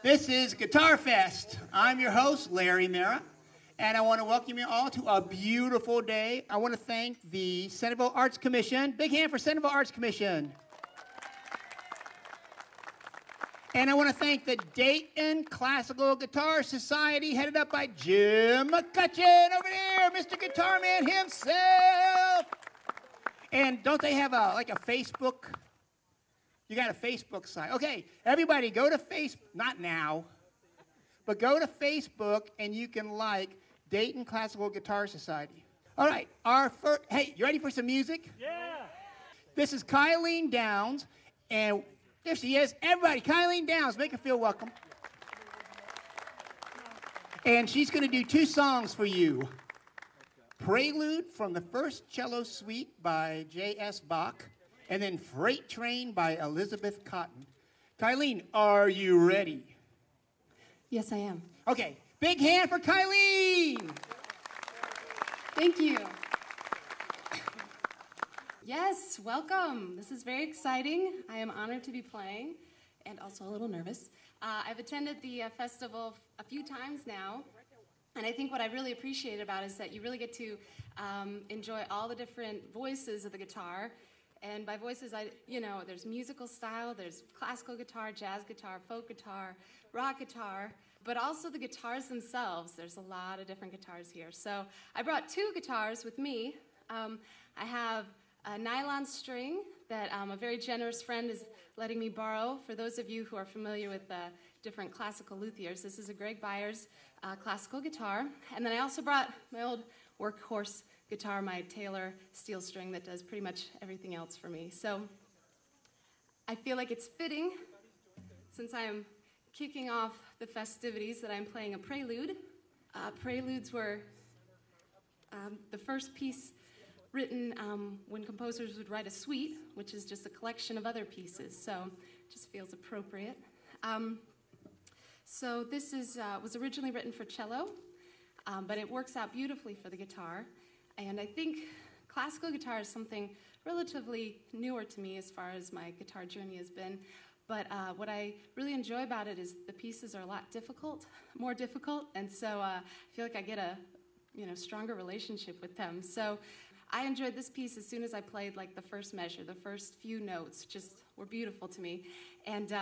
This is GuitarFest. I'm your host, Larry Mara, and I want to welcome you all to a beautiful day. I want to thank the Centerville Arts Commission. Big hand for Centerville Arts Commission. And I want to thank the Dayton Classical Guitar Society, headed up by Jim McCutcheon over there, Mr. Guitar Man himself. And don't they have a Facebook? You got a Facebook site. Okay, everybody go to Facebook, not now, but go to Facebook and you can like Dayton Classical Guitar Society. All right, hey, you ready for some music? Yeah. This is Kylene Downs, and there she is. Everybody, Kylene Downs, make her feel welcome. And she's going to do two songs for you. Prelude from the First Cello Suite by J.S. Bach, and then Freight Train by Elizabeth Cotton. Kylene, are you ready? Yes, I am. Okay, big hand for Kylene! Thank you. Yes, welcome. This is very exciting. I am honored to be playing, and also a little nervous. I've attended the festival a few times now, and I think what I really appreciate about it is that you really get to enjoy all the different voices of the guitar. And by voices, there's musical style, there's classical guitar, jazz guitar, folk guitar, rock guitar, but also the guitars themselves. There's a lot of different guitars here. So I brought two guitars with me. I have a nylon string that a very generous friend is letting me borrow. For those of you who are familiar with different classical luthiers, this is a Greg Byers classical guitar. And then I also brought my old workhorse guitar, my Taylor steel string that does pretty much everything else for me. So I feel like it's fitting, since I'm kicking off the festivities, that I'm playing a prelude. Preludes were the first piece written when composers would write a suite, which is just a collection of other pieces, so it just feels appropriate. So this was originally written for cello, but it works out beautifully for the guitar. And I think classical guitar is something relatively newer to me as far as my guitar journey has been. But what I really enjoy about it is the pieces are a lot more difficult, and so I feel like I get a stronger relationship with them. So I enjoyed this piece as soon as I played like the first measure. The first few notes just were beautiful to me. And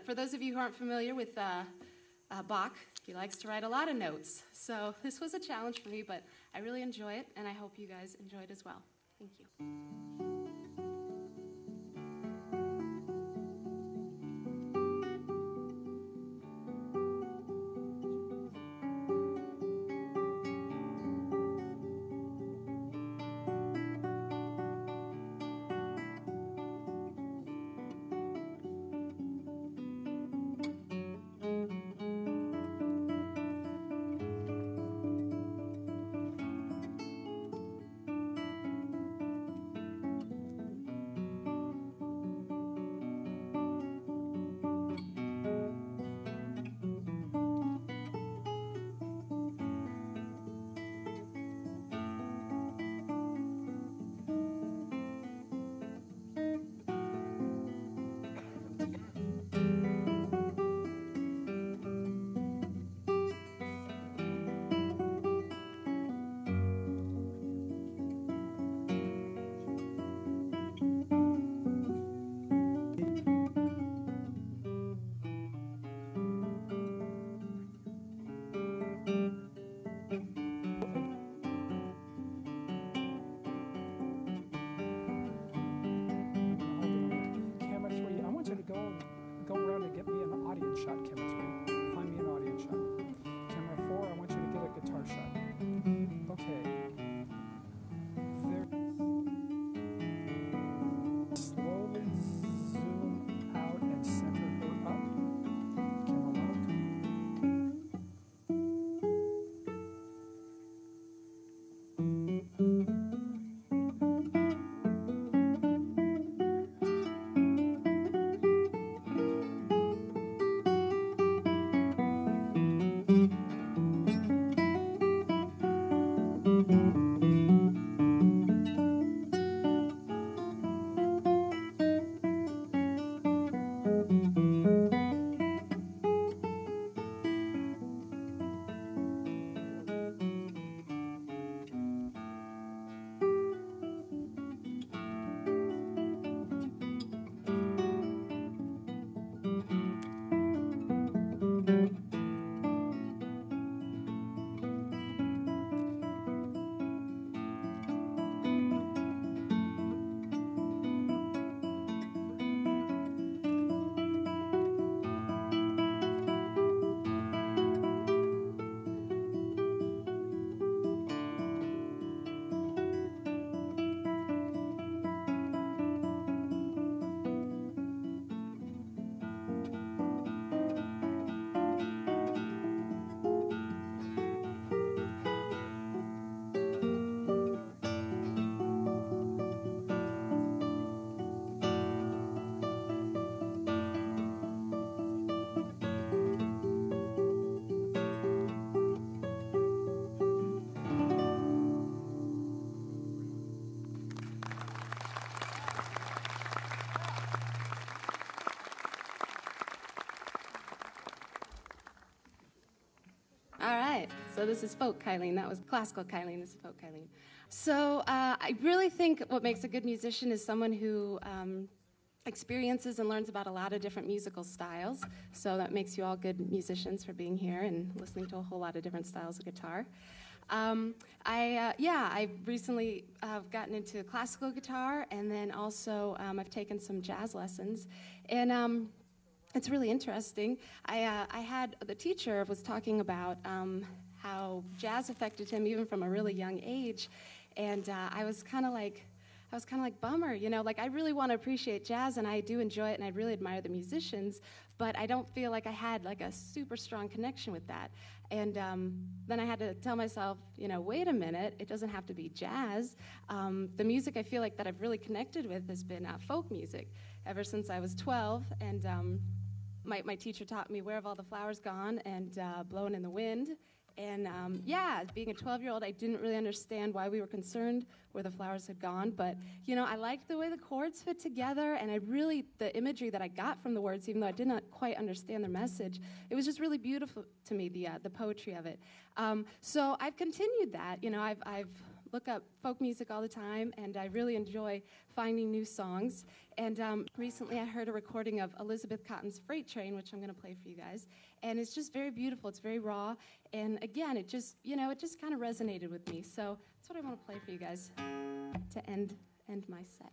for those of you who aren't familiar with Bach, he likes to write a lot of notes. So this was a challenge for me, but I really enjoy it, and I hope you guys enjoy it as well. Thank you. Go around and get me an audience shot, Camera 3. Find me an audience shot. Camera 4, I want you to get a guitar shot. Okay. There. Slowly zoom out and center her up. Camera 1. right. So this is folk Kylene. That was classical Kylene. This is folk Kylene. So I really think what makes a good musician is someone who experiences and learns about a lot of different musical styles. So that makes you all good musicians for being here and listening to a whole lot of different styles of guitar. I recently gotten into classical guitar, and then also I've taken some jazz lessons, and it's really interesting. The teacher was talking about how jazz affected him even from a really young age, and I was kind of like, bummer, you know, like I really want to appreciate jazz, and I do enjoy it, and I really admire the musicians, but I don't feel like I had like a super strong connection with that. And then I had to tell myself, you know, wait a minute, it doesn't have to be jazz. The music I feel like that I've really connected with has been folk music ever since I was 12, and my teacher taught me Where Have All the Flowers Gone and Blowin' in the Wind. And being a 12-year-old, I didn't really understand why we were concerned where the flowers had gone. But, you know, I liked the way the chords fit together, and the imagery that I got from the words, even though I did not quite understand their message, it was just really beautiful to me, the poetry of it. So I've continued that. You know, I've look up folk music all the time, and I really enjoy finding new songs. And recently I heard a recording of Elizabeth Cotton's Freight Train, which I'm going to play for you guys. And it's just very beautiful. It's very raw. And again, it just kind of resonated with me. So that's what I want to play for you guys to end my set.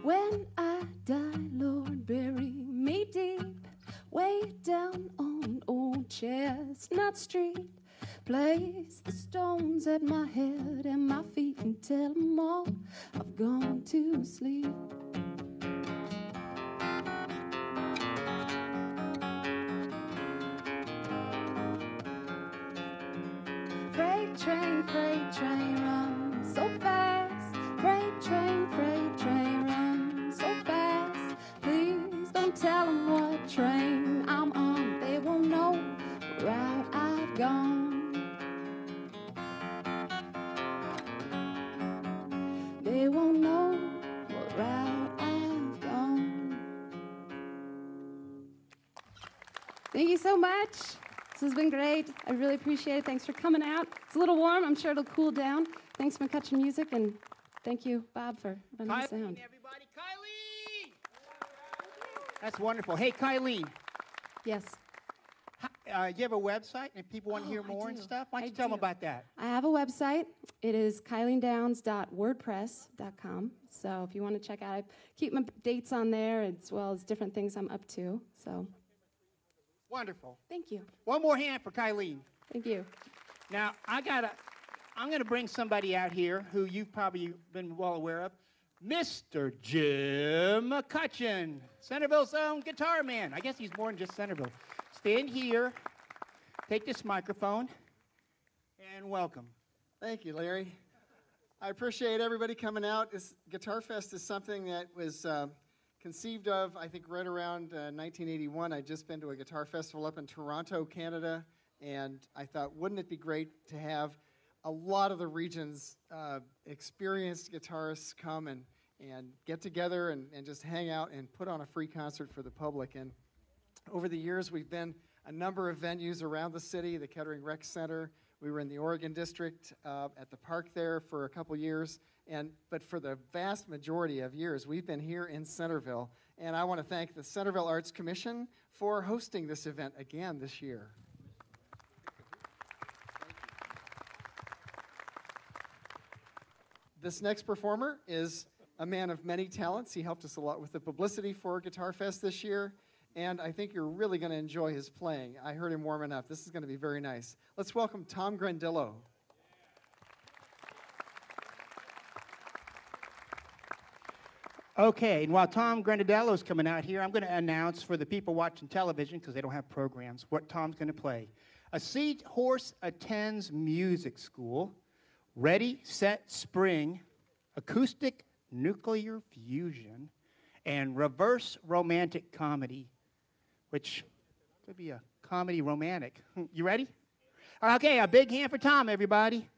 When I die, Lord, bury me deep, way down on Old Chestnut Street. Place the stones at my head and my feet and tell them all I've gone to sleep. Freight train, run so fast. Freight train, run so fast. Please don't tell them what train I'm on. They won't know what route I've gone. They won't know what route I've gone. Thank you so much. This has been great. I really appreciate it. Thanks for coming out. It's a little warm. I'm sure it'll cool down. Thanks for catching music, and thank you, Bob, for running the sound. Everybody, Kylene! That's wonderful. Hey, Kylene. Yes. You have a website, and if people want to hear more and stuff, why don't you tell them about that? I have a website. It is kylenedowns.wordpress.com. So if you want to check out, I keep my dates on there as well as different things I'm up to. So. Wonderful. Thank you. One more hand for Kylene. Thank you. Now, I'm going to bring somebody out here who you've probably been well aware of. Mr. Jim McCutcheon, Centerville's own guitar man. I guess he's more than just Centerville. Stand here, take this microphone, and welcome. Thank you, Larry. I appreciate everybody coming out. GuitarFest is something that was conceived of, I think, right around 1981. I'd just been to a guitar festival up in Toronto, Canada, and I thought, wouldn't it be great to have a lot of the region's experienced guitarists come and get together and just hang out and put on a free concert for the public. And over the years, we've been a number of venues around the city, the Kettering Rec Center. We were in the Oregon District at the park there for a couple years. But for the vast majority of years, we've been here in Centerville. And I want to thank the Centerville Arts Commission for hosting this event again this year. This next performer is a man of many talents. He helped us a lot with the publicity for GuitarFest this year, and I think you're really going to enjoy his playing. I heard him warming up. This is going to be very nice. Let's welcome Tom Grandillo. Okay, and while Tom Grandidello is coming out here, I'm going to announce for the people watching television, because they don't have programs, what Tom's going to play. A Seahorse Attends Music School, Ready, Set, Spring, Acoustic Nuclear Fusion, and Reverse Romantic Comedy, which could be a comedy romantic. You ready? Okay, a big hand for Tom, everybody.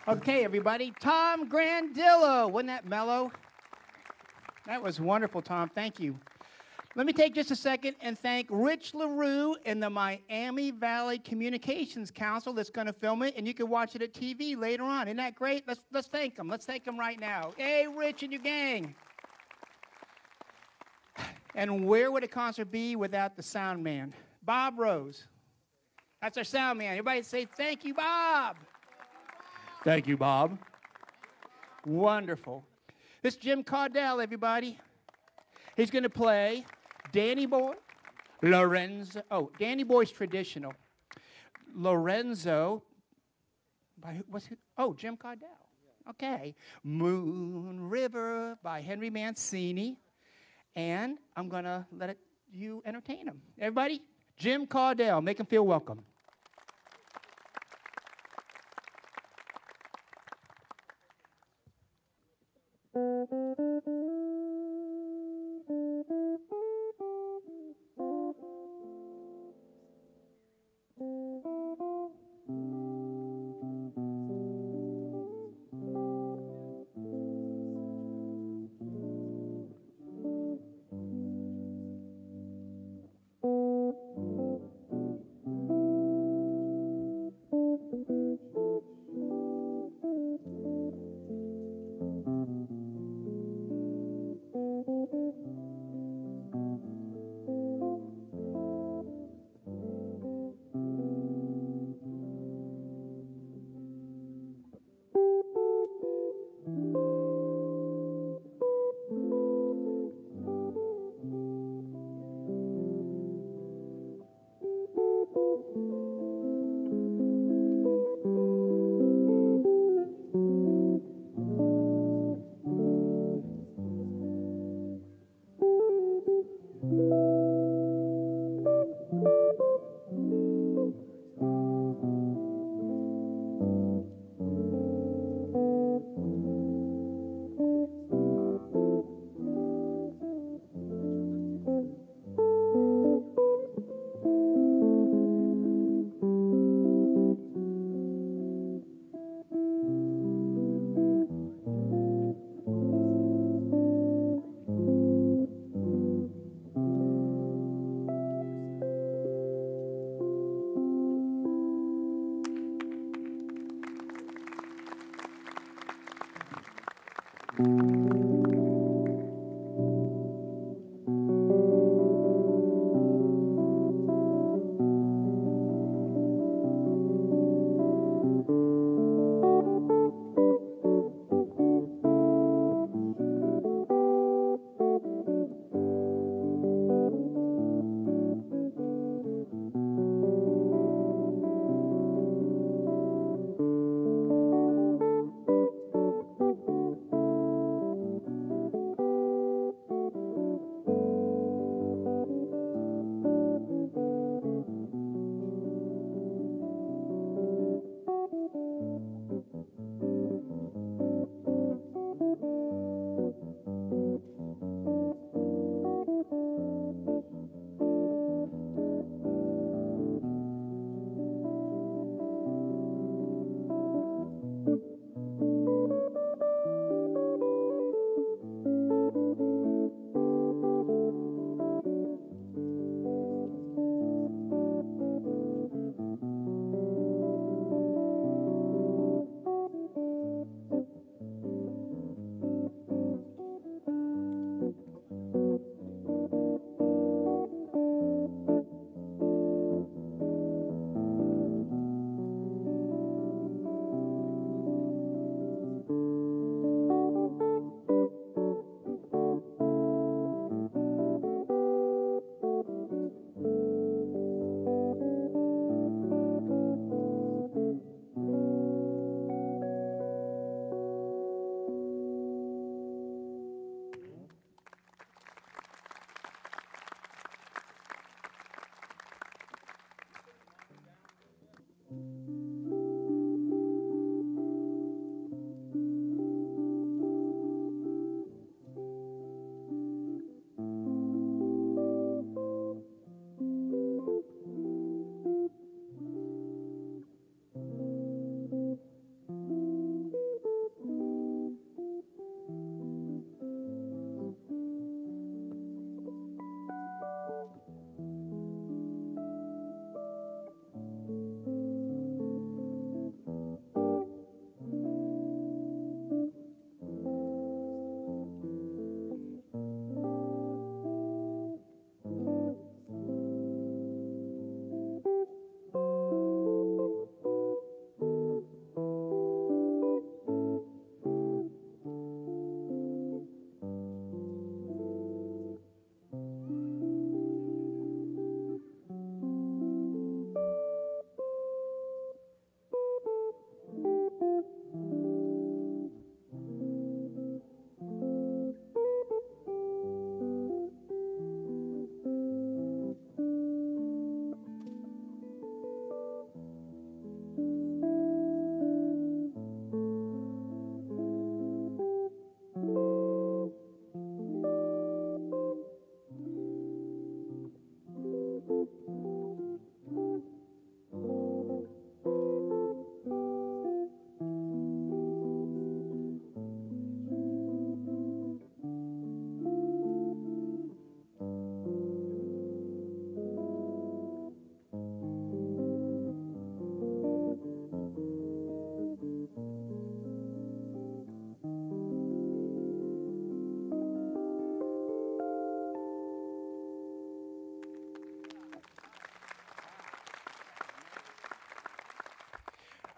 Okay, everybody. Tom Grandillo. Wasn't that mellow? That was wonderful, Tom. Thank you. Let me take just a second and thank Rich LaRue and the Miami Valley Communications Council that's going to film it, and you can watch it at TV later on. Isn't that great? Let's thank them. Let's thank them right now. Hey, Rich and your gang. And where would a concert be without the sound man? Bob Rose. That's our sound man. Everybody say, thank you, Bob. Thank you, Bob. Wonderful. This is Jim Caudell, everybody. He's going to play Danny Boy, Lorenzo. Oh, Danny Boy's traditional. Lorenzo. Jim Caudell. Okay. Moon River by Henry Mancini. And I'm going to let you entertain him. Everybody, Jim Caudell. Make him feel welcome.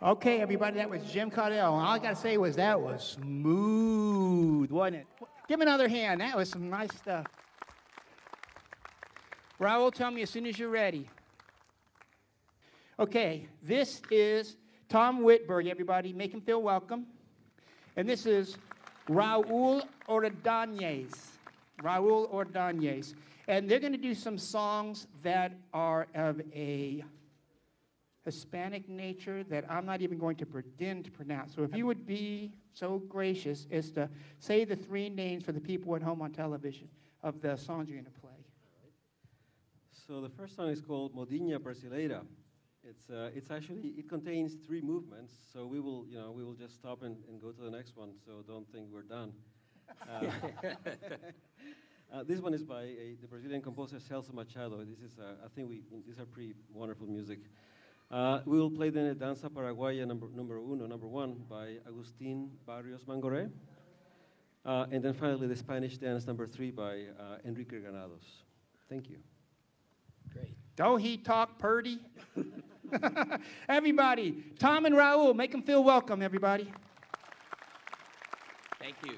Okay, everybody, that was Jim Caudill. All I got to say was that was smooth, wasn't it? Give him another hand. That was some nice stuff. Raul, tell me as soon as you're ready. Okay, this is Tom Whitberg, everybody. Make him feel welcome. And this is Raul Ordonez. Raul Ordonez. And they're going to do some songs that are of a Hispanic nature that I'm not even going to pretend to pronounce. So if you would be so gracious as to say the three names for the people at home on television of the songs you're going to play. So the first song is called Modinha Brasileira. It's actually, it contains 3 movements, so we will just stop and go to the next one, so don't think we're done. This one is by the Brazilian composer Celso Machado. This is, these are pretty wonderful music. We will play then a Danza Paraguaya number 1 by Agustín Barrios Mangoré. And then finally the Spanish Dance number 3 by Enrique Granados. Thank you. Great. Don't he talk purdy? Everybody, Tom and Raul, make them feel welcome, everybody. Thank you.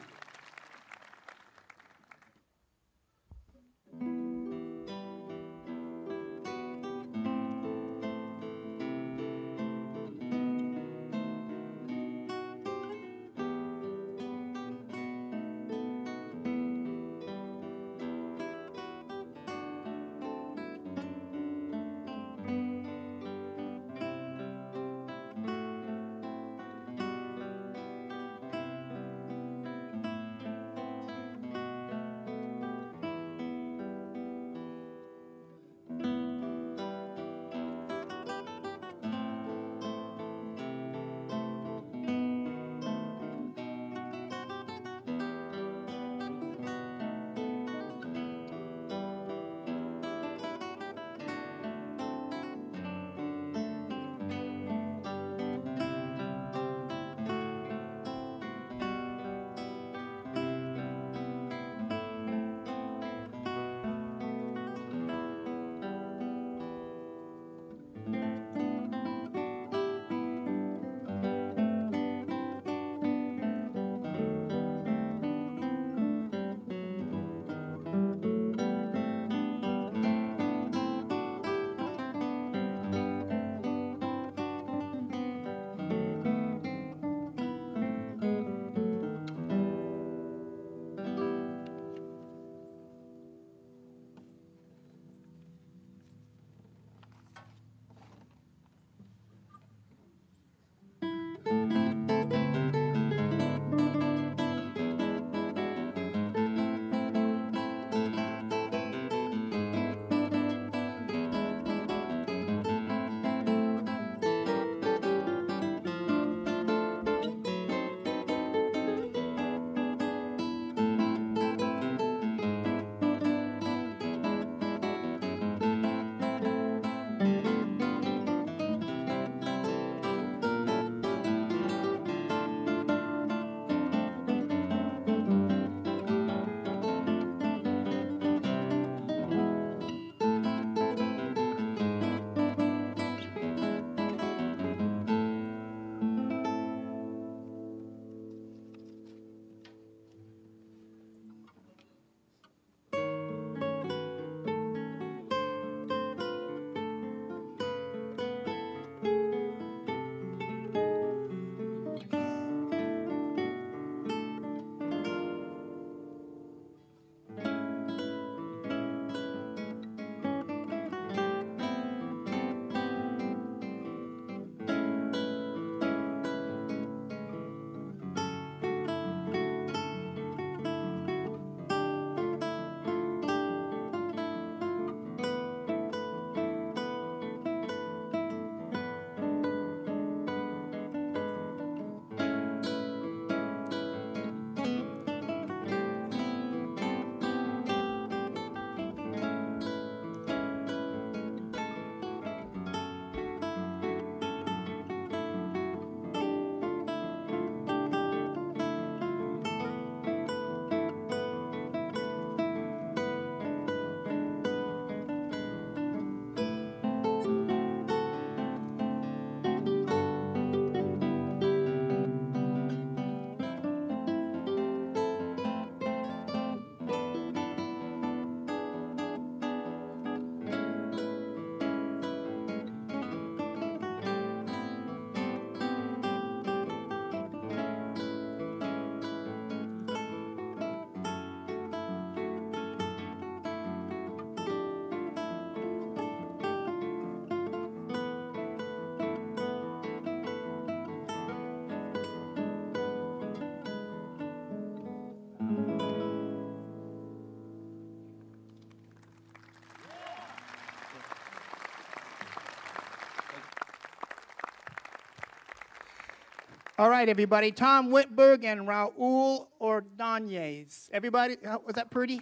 All right, everybody. Tom Whitberg and Raul Ordonez. Everybody, was that pretty?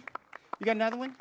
You got another one?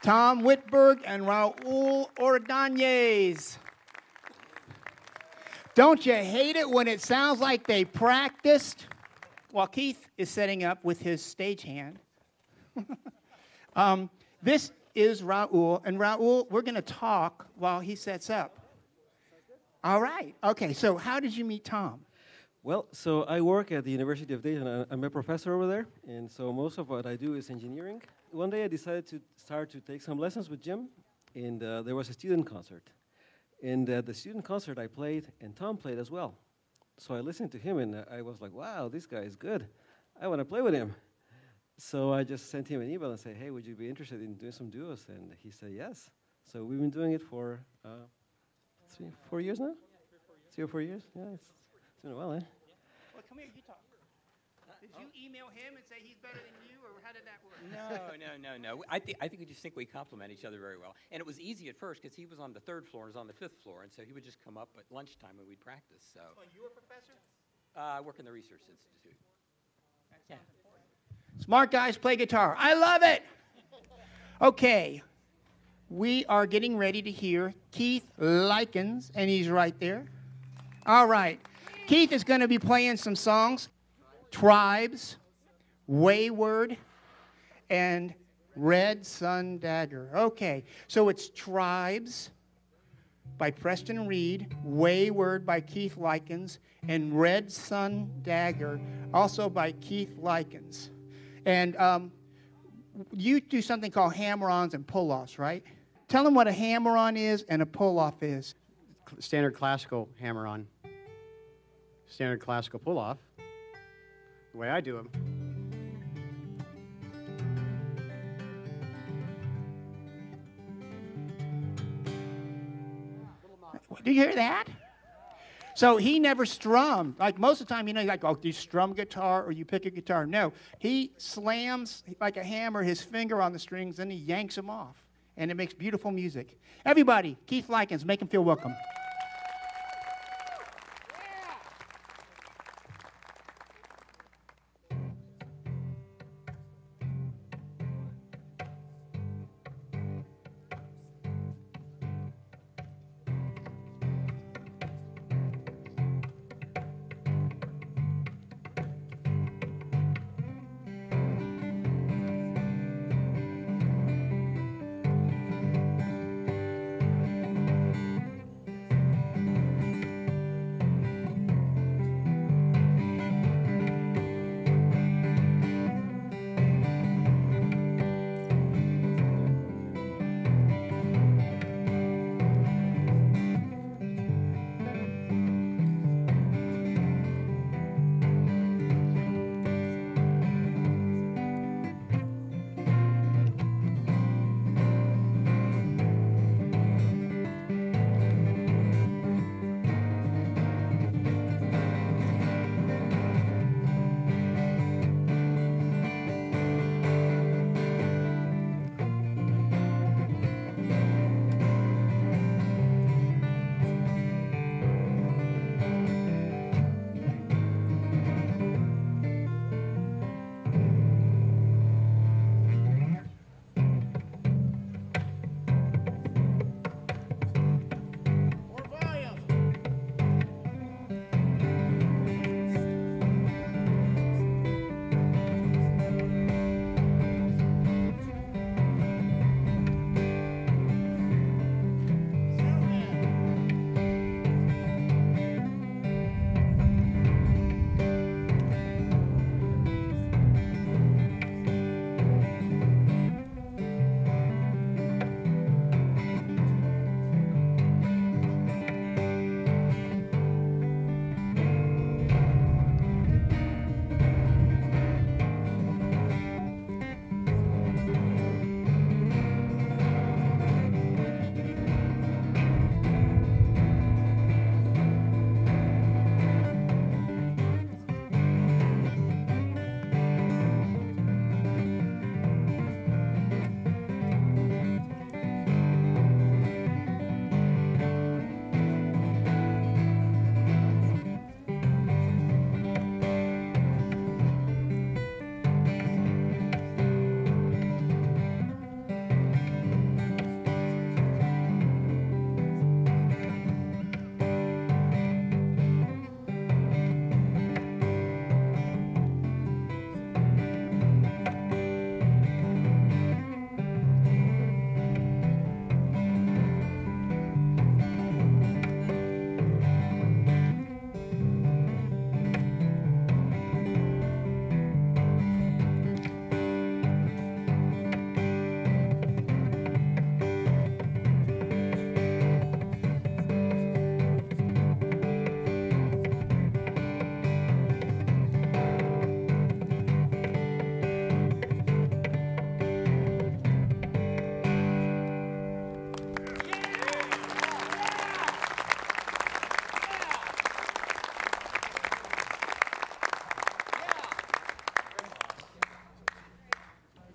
Tom Whitberg and Raul Ordonez. Don't you hate it when it sounds like they practiced? While Keith is setting up with his stagehand. This is Raul, and Raul, we're going to talk while he sets up. All right. Okay, so how did you meet Tom? Well, so I work at the University of Dayton. I'm a professor over there, and so most of what I do is engineering. One day I decided to start to take some lessons with Jim, and there was a student concert. And at the student concert I played, and Tom played as well. So I listened to him, and I was like, wow, this guy is good. I want to play with him. So I just sent him an email and said, hey, would you be interested in doing some duos? And he said yes. So we've been doing it for 4 years now? 3 or 4 years? Yeah, it's been a while, eh? Well, come here, you talk. Did you email him and say he's better than you, or how did that work? No. I think we just think we complement each other very well. And it was easy at first because he was on the 3rd floor and I was on the 5th floor, and so he would just come up at lunchtime and we'd practice. So. Oh, you a professor? I work in the Research Institute. Yeah. Smart guys play guitar. I love it. Okay. We are getting ready to hear Keith Likens, and he's right there. All right. Keith is going to be playing some songs. Tribes, Wayward, and Red Sun Dagger. Okay, so it's Tribes by Preston Reed, Wayward by Keith Likens, and Red Sun Dagger, also by Keith Likens. And you do something called hammer-ons and pull-offs, right? Tell them what a hammer-on is and a pull-off is. Standard classical hammer-on. Standard classical pull-off. The way I do them. Do you hear that? So he never strummed. Like most of the time, like, oh, do you strum guitar or you pick a guitar? No. He slams, like a hammer, his finger on the strings, and he yanks them off. And it makes beautiful music. Everybody, Keith Likens, make him feel welcome.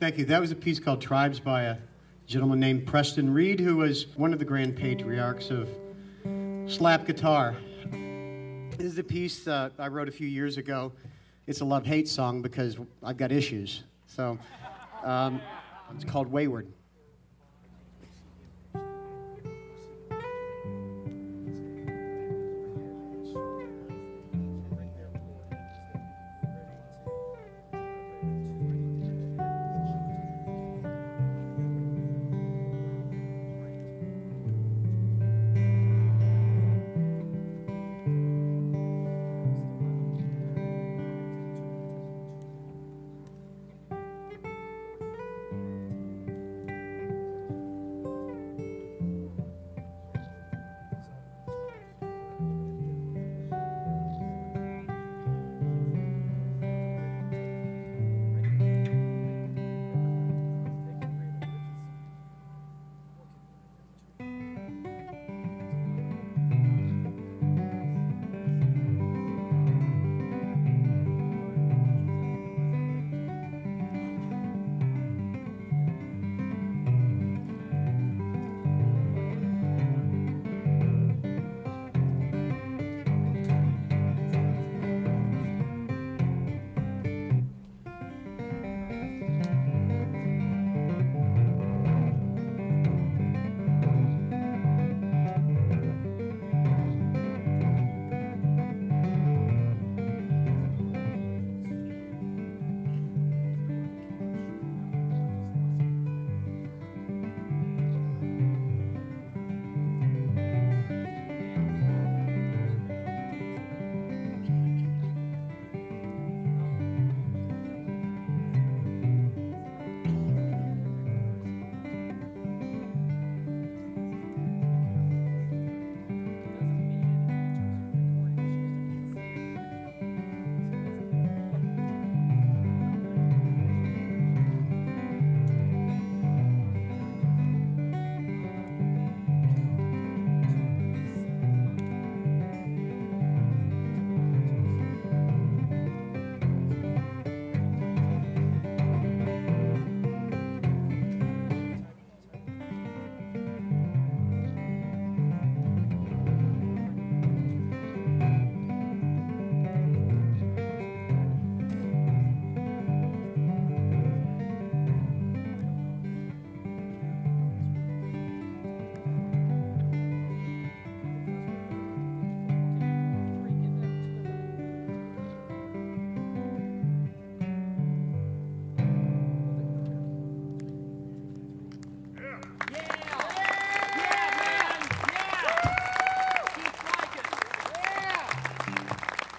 Thank you. That was a piece called Tribes by a gentleman named Preston Reed, who was one of the grand patriarchs of slap guitar. This is a piece I wrote a few years ago. It's a love-hate song because I've got issues. So it's called Wayward.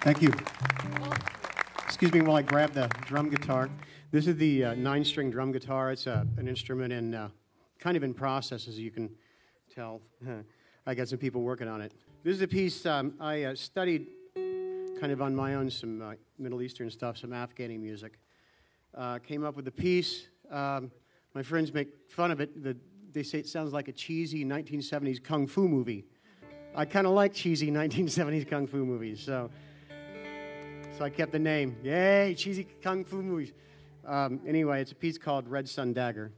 Thank you. Excuse me while I grab the drum guitar. This is the 9-string drum guitar. It's an instrument kind of in process, as you can tell. I got some people working on it. This is a piece I studied kind of on my own, some Middle Eastern stuff, some Afghani music. Came up with the piece. My friends make fun of it. They say it sounds like a cheesy 1970s kung fu movie. I kind of like cheesy 1970s kung fu movies, so I kept the name. Yay, cheesy kung fu movies. Anyway, it's a piece called Red Sun Dagger.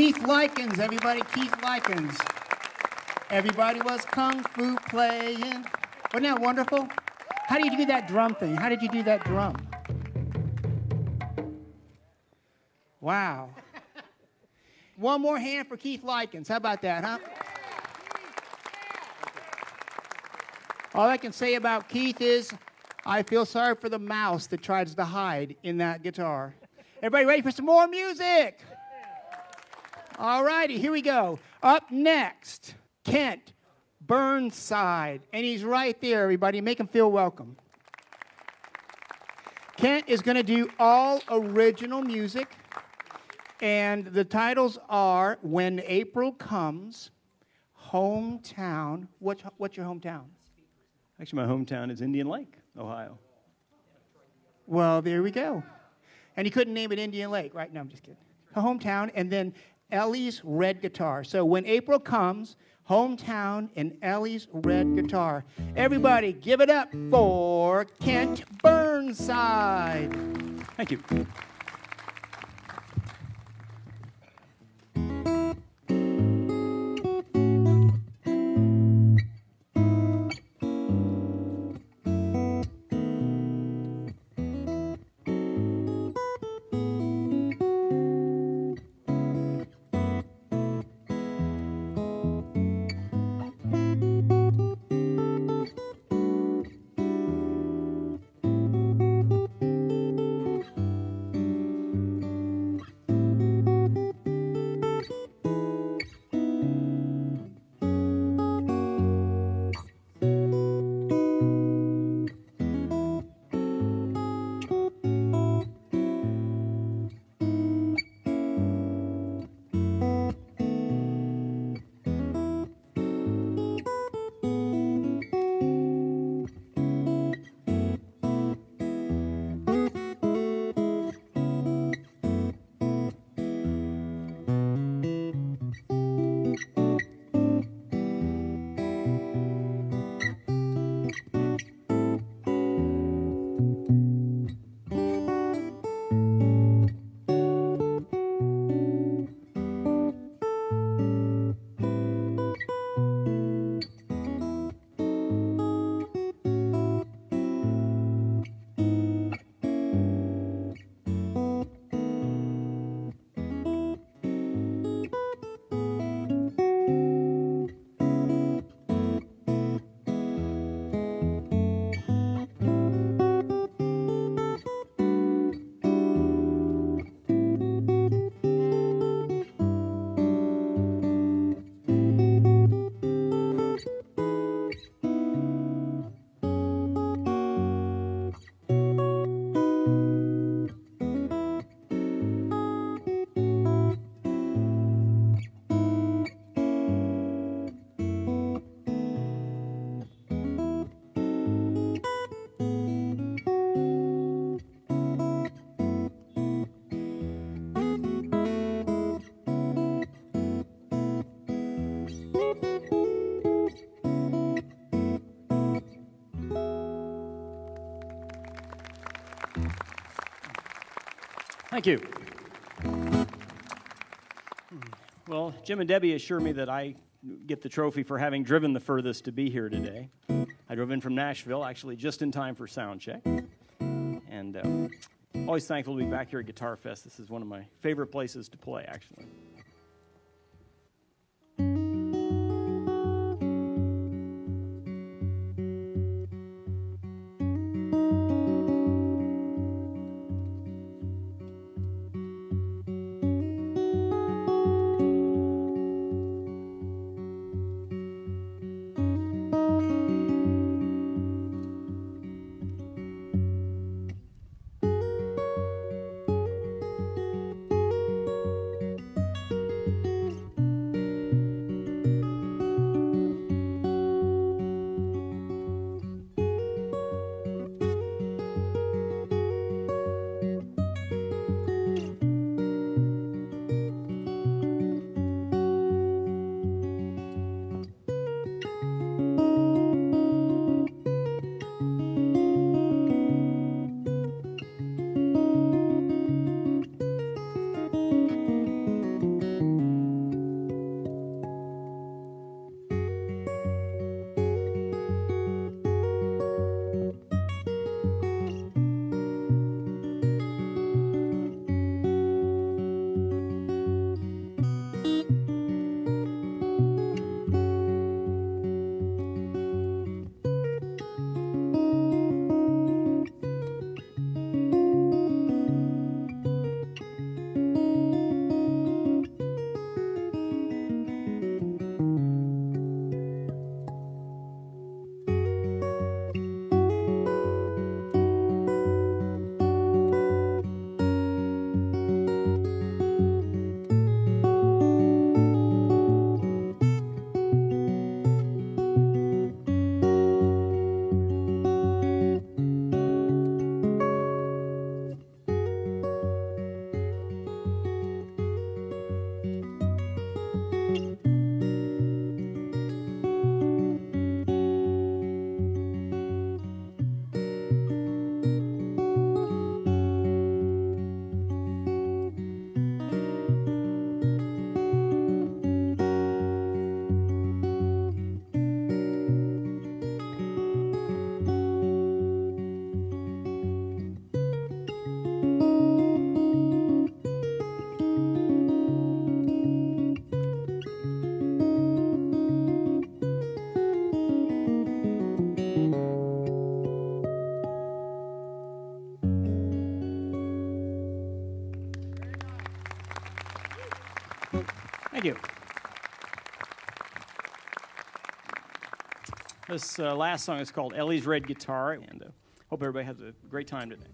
Keith Likens, everybody, Keith Likens. Everybody was kung fu playing. Wasn't that wonderful? How did you do that drum thing? How did you do that drum? Wow. One more hand for Keith Likens. How about that, huh? All I can say about Keith is I feel sorry for the mouse that tries to hide in that guitar. Everybody ready for some more music? All righty, here we go. Up next, Kent Burnside. And he's right there, everybody. Make him feel welcome. Kent is going to do all original music. And the titles are When April Comes, Hometown. What's your hometown? Actually, my hometown is Indian Lake, Ohio. Well, there we go. And he couldn't name it Indian Lake, right? No, I'm just kidding. Her hometown, and then Ellie's Red Guitar. So When April Comes, Hometown, and Ellie's Red Guitar. Everybody, give it up for Kent Burnside. Thank you. Thank you. Well, Jim and Debbie assure me that I get the trophy for having driven the furthest to be here today. I drove in from Nashville, actually just in time for sound check. And always thankful to be back here at GuitarFest. This is one of my favorite places to play, actually. Thank you. This last song is called Ellie's Red Guitar, and hope everybody has a great time today.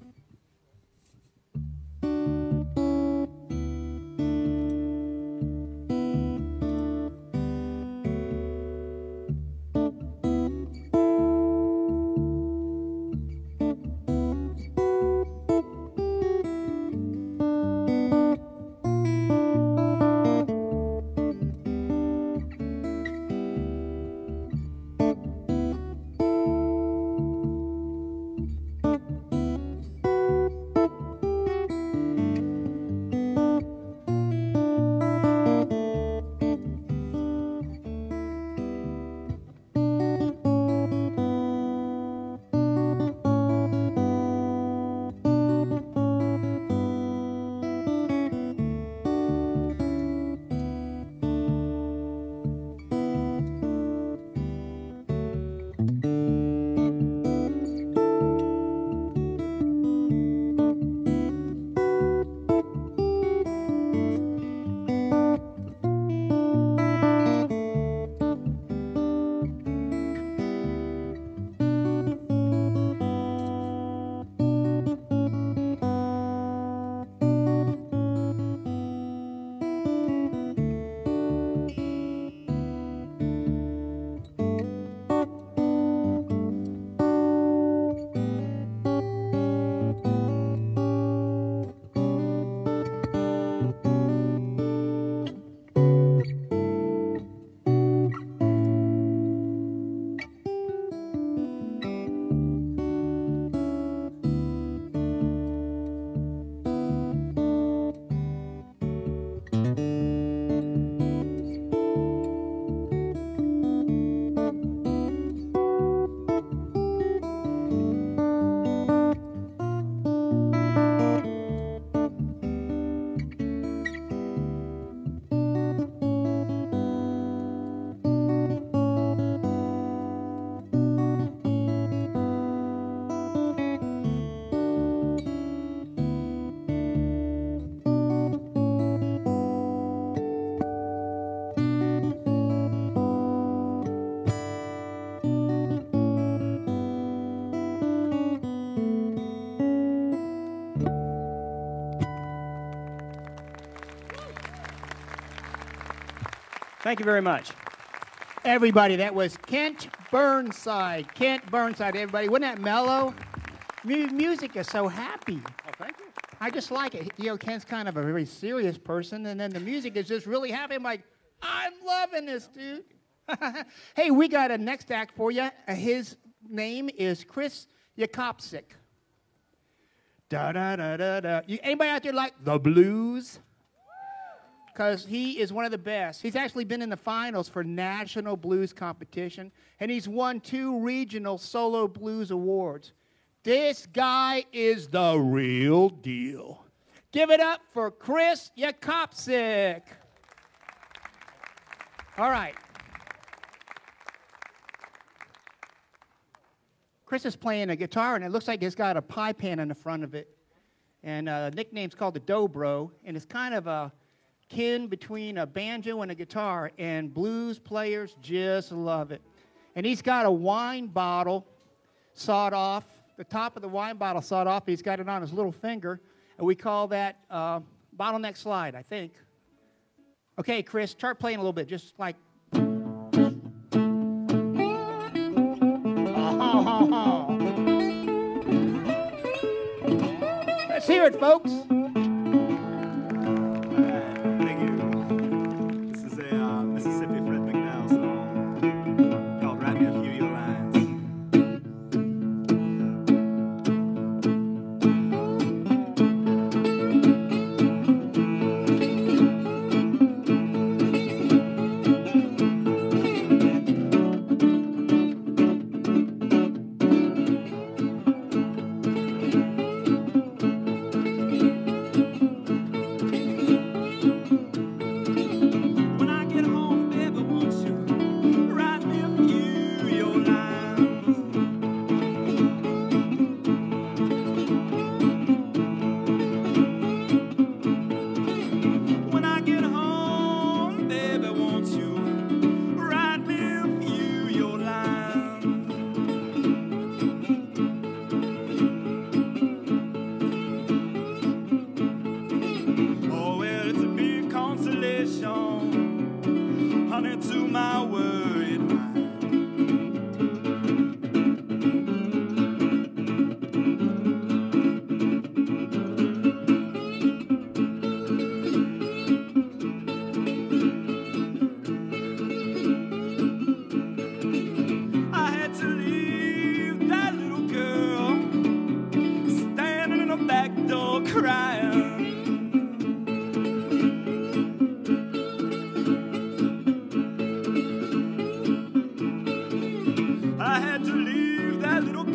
Thank you very much. Everybody, that was Kent Burnside. Kent Burnside, everybody. Wasn't that mellow? Music is so happy. Oh, thank you. I just like it. You know, Kent's kind of a very serious person, and then the music is just really happy. I'm like, I'm loving this, dude. Hey, we got a next act for you. His name is Chris Yakopsik. Da-da-da-da-da. Anybody out there like the blues? Because he is one of the best. He's actually been in the finals for National Blues Competition, and he's won 2 regional solo blues awards. This guy is the real deal. Give it up for Chris Yakopsik. All right. Chris is playing a guitar, and it looks like it's got a pie pan in the front of it. And the nickname's called the Dobro, and it's kind of a kin between a banjo and a guitar, and blues players just love it. And he's got a wine bottle sawed off, the top of the wine bottle sawed off. He's got it on his little finger, and we call that bottleneck slide, I think. Okay, Chris, start playing a little bit, just like. Let's hear it, folks.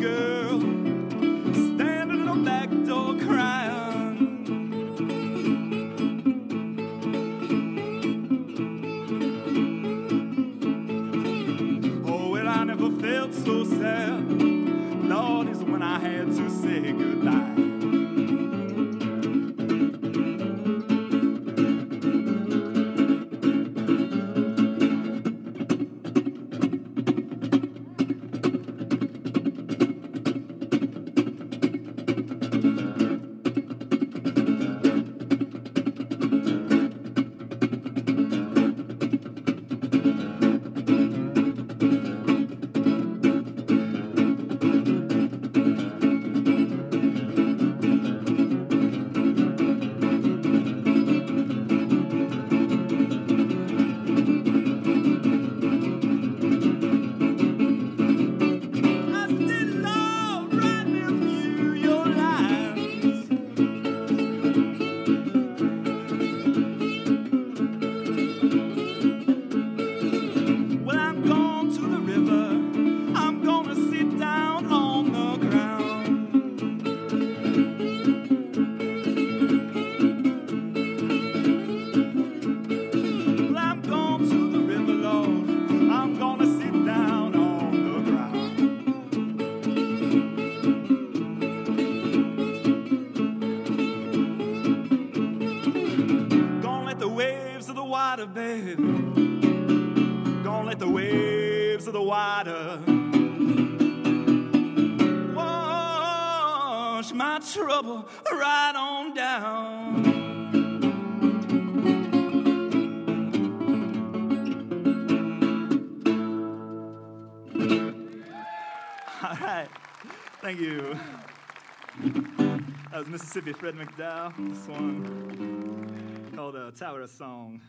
girl standing at the back door crying. Oh, well, I never felt so sad, Lord, is when I had to say goodbye. Baby, gonna let the waves of the water wash my trouble right on down. All right, thank you. That was Mississippi Fred McDowell. This one called Tower of Song.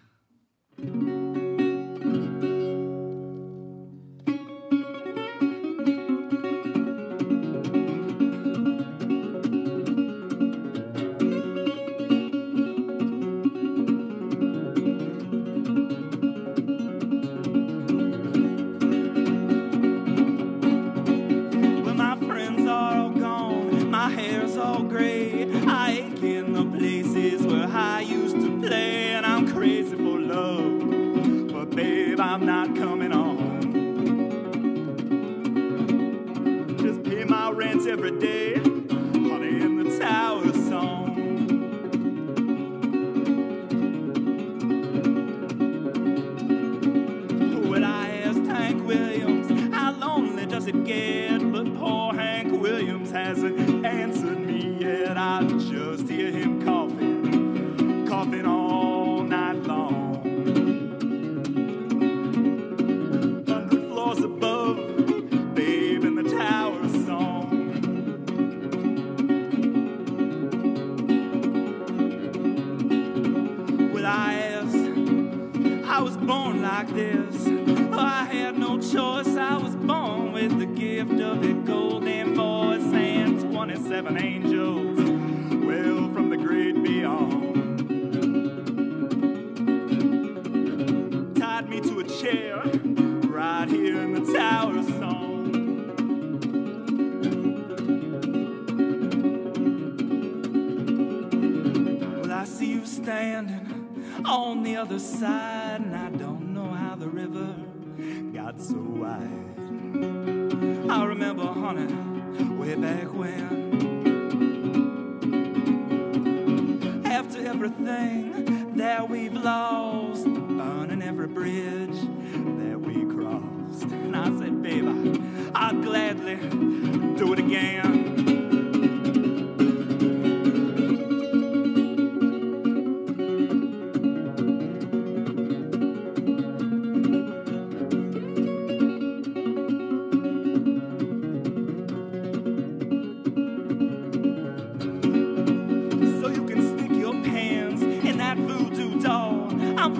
Well, my friends are all gone, my hair's all gray. I ache in the places where I used to play, and I'm crazy for love, but babe, I'm not coming home. Just pay my rent every day, honey, in the Tower Song. When I asked Hank Williams, how lonely does it get? But poor Hank Williams hasn't answered me yet. I just hear him coughing, coughing all night long. 100 floors above, babe, in the Tower Song. Well, I asked, I was born like this. I had no choice. I was born with the gift of a golden voice and 27 angels, well, from the great beyond. Tied me to a chair right here in the Tower Song. Well, I see you standing on the other side, and I don't know how the river got so wide. I remember, honey, way back when, after everything that we've lost, burning every bridge that we crossed, and I said, babe, I'd gladly do it again.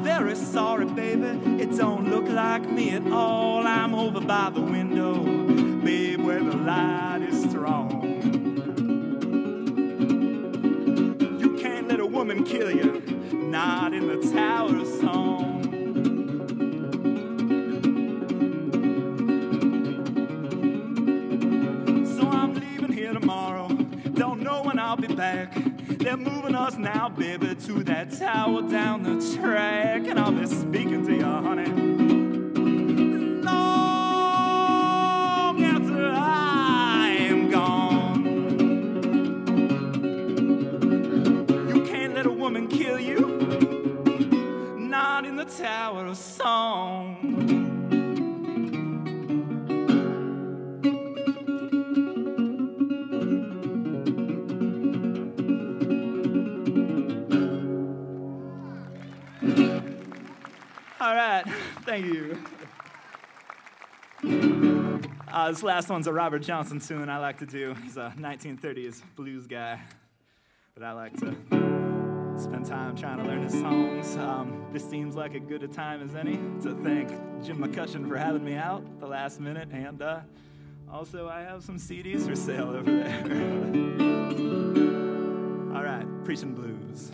Very sorry, baby, it don't look like me at all. I'm over by the window, babe, where the light is strong. You can't let a woman kill you, not in the Tower Song. So so I'm leaving here tomorrow. Don't know when I'll be back. They're moving us now, baby, to that tower down the track. And I'll be speaking to you, honey, long after I am gone. You can't let a woman kill you, not in the Tower of Song. All right, thank you. This last one's a Robert Johnson tune I like to do. He's a 1930s blues guy, but I like to spend time trying to learn his songs. This seems like as good a time as any to thank Jim McCutcheon for having me out at the last minute, and also I have some CDs for sale over there. All right, Preaching Blues.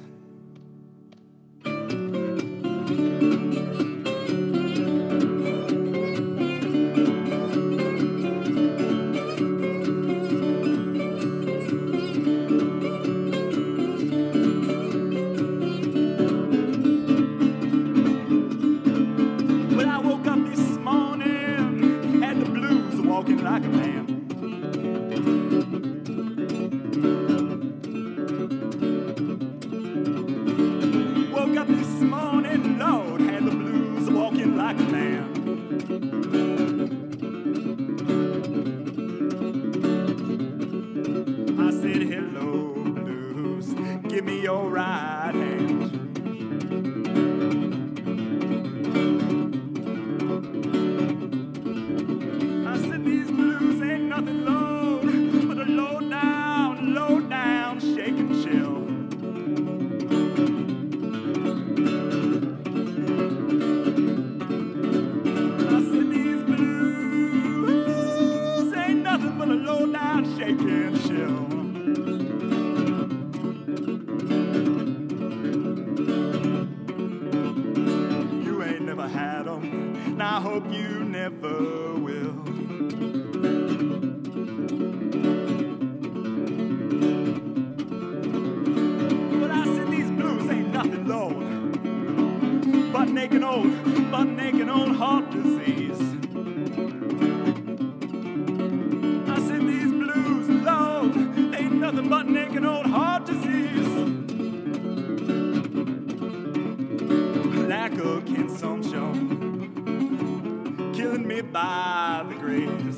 Walking like a man. Woke up this morning, Lord, had the blues, walking like a man. I said, hello, blues, give me your right hand. Nothing low, but a low down, shake and chill. I said these blues ain't nothing but a low down, shake and chill. You ain't never had them, and I hope you never will. But naked old heart disease. I said these blues, Lord, ain't nothing but naked old heart disease. Lack of consumption, killing me by the grace.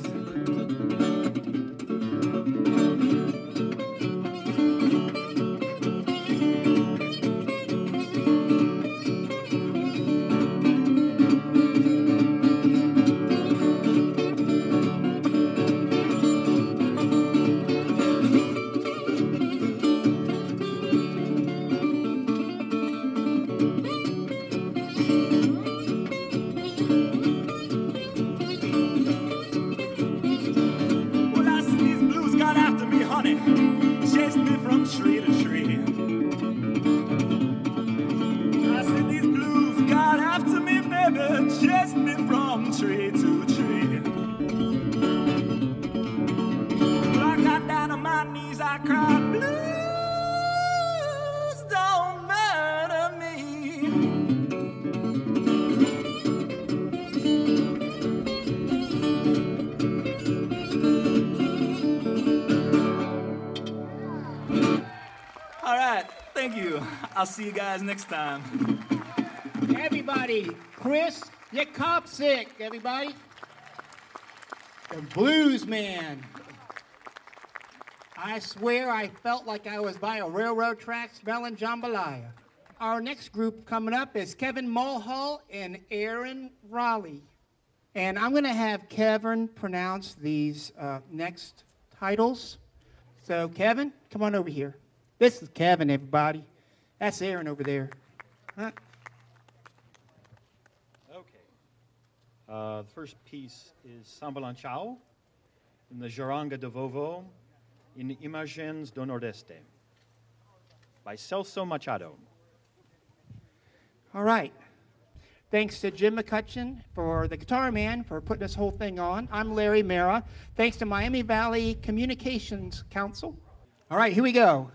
Chased me from tree to tree. I said these blues got after me, baby, chased me from tree to tree. But I got down on my knees, I cried, blues don't murder me. All right, thank you. I'll see you guys next time. Everybody, Chris Yakopsik, everybody. The blues man. I swear I felt like I was by a railroad track smelling jambalaya. Our next group coming up is Kevin Mulhall and Aaron Raleigh. And I'm going to have Kevin pronounce these next titles. So, Kevin, come on over here. This is Kevin, everybody. That's Aaron over there. Huh? Okay. The first piece is Sambalanchao in the Jaranga de Vovo in Imagens do Nordeste by Celso Machado. All right. Thanks to Jim McCutcheon, for the guitar man, for putting this whole thing on. I'm Larry Mara. Thanks to Miami Valley Communications Council. All right, here we go.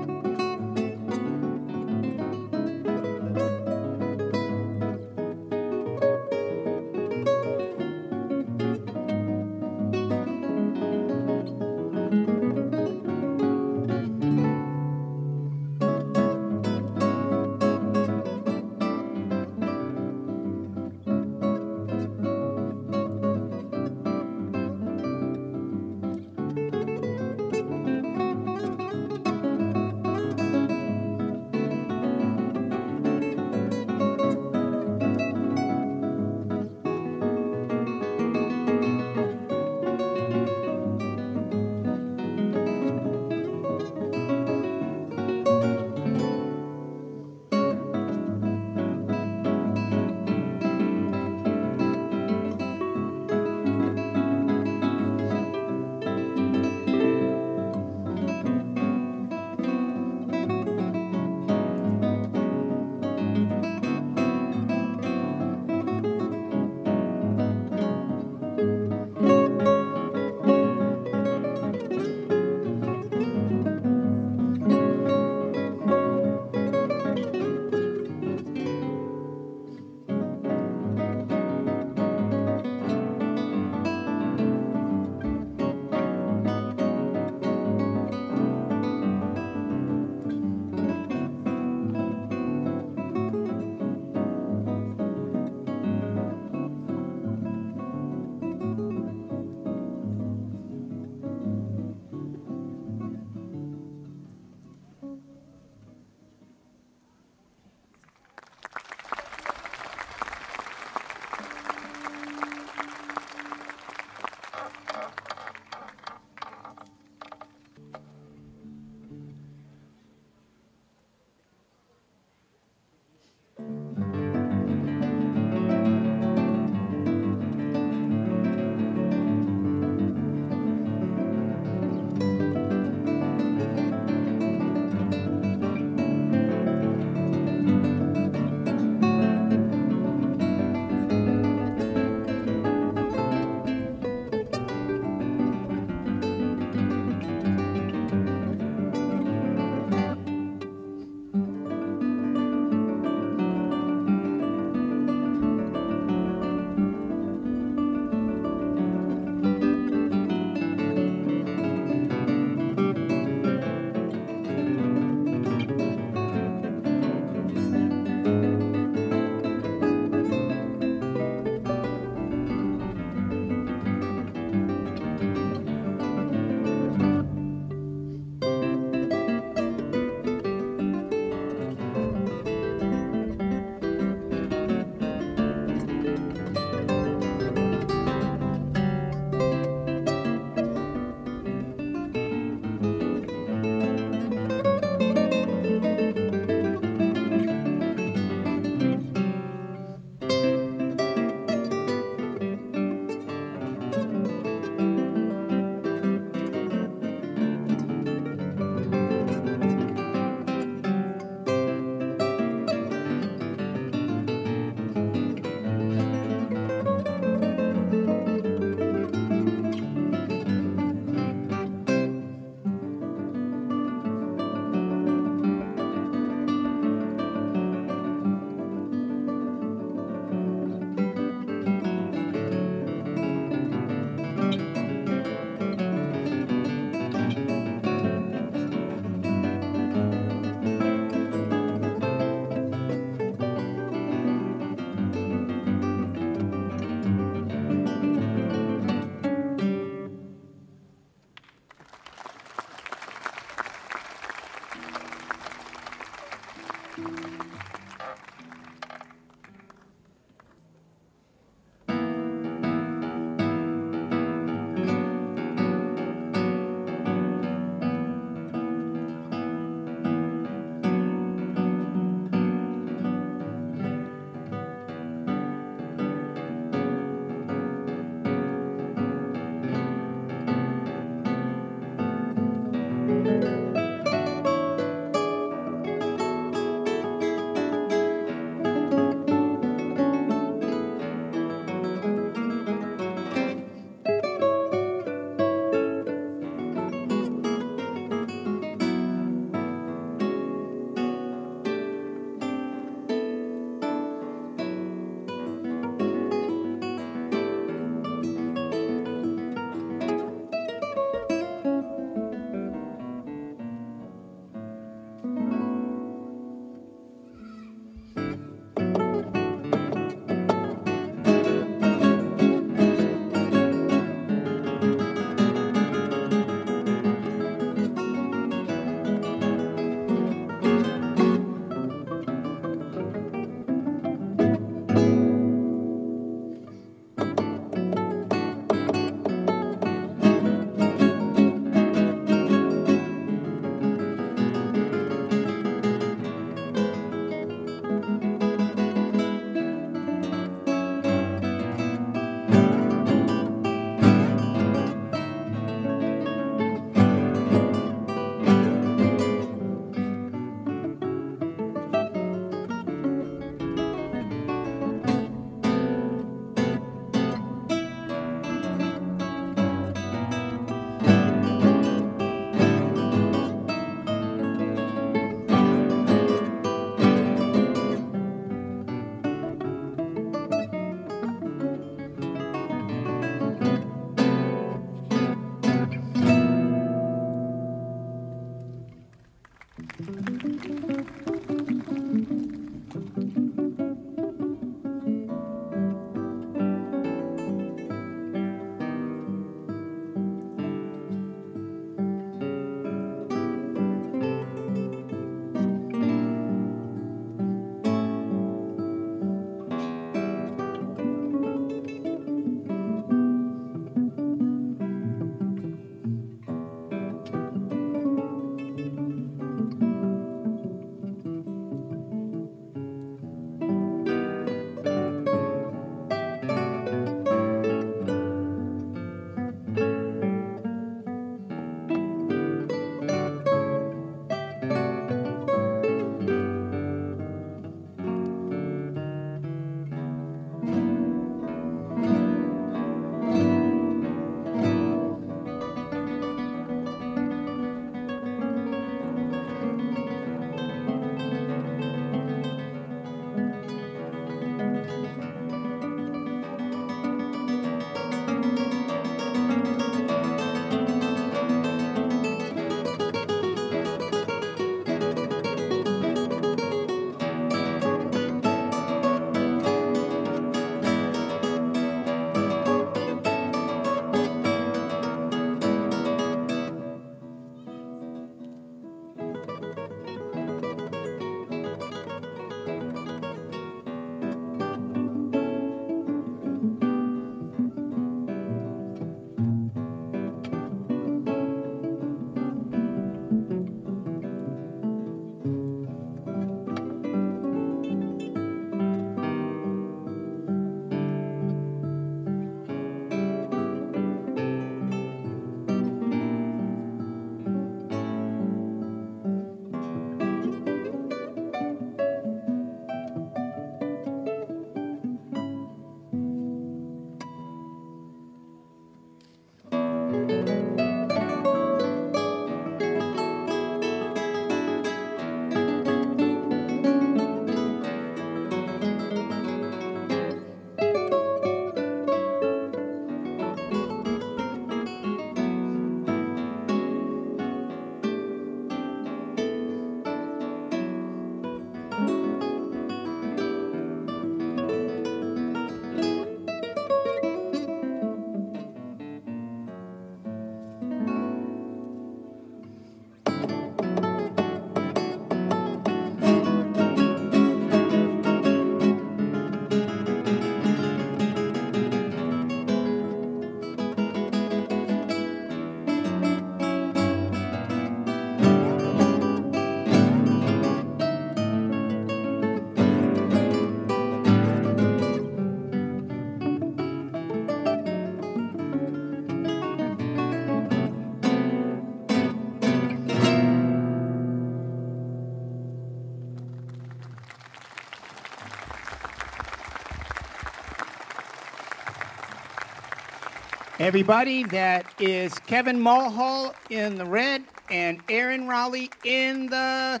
Everybody, that is Kevin Mulhall in the red and Aaron Raleigh in the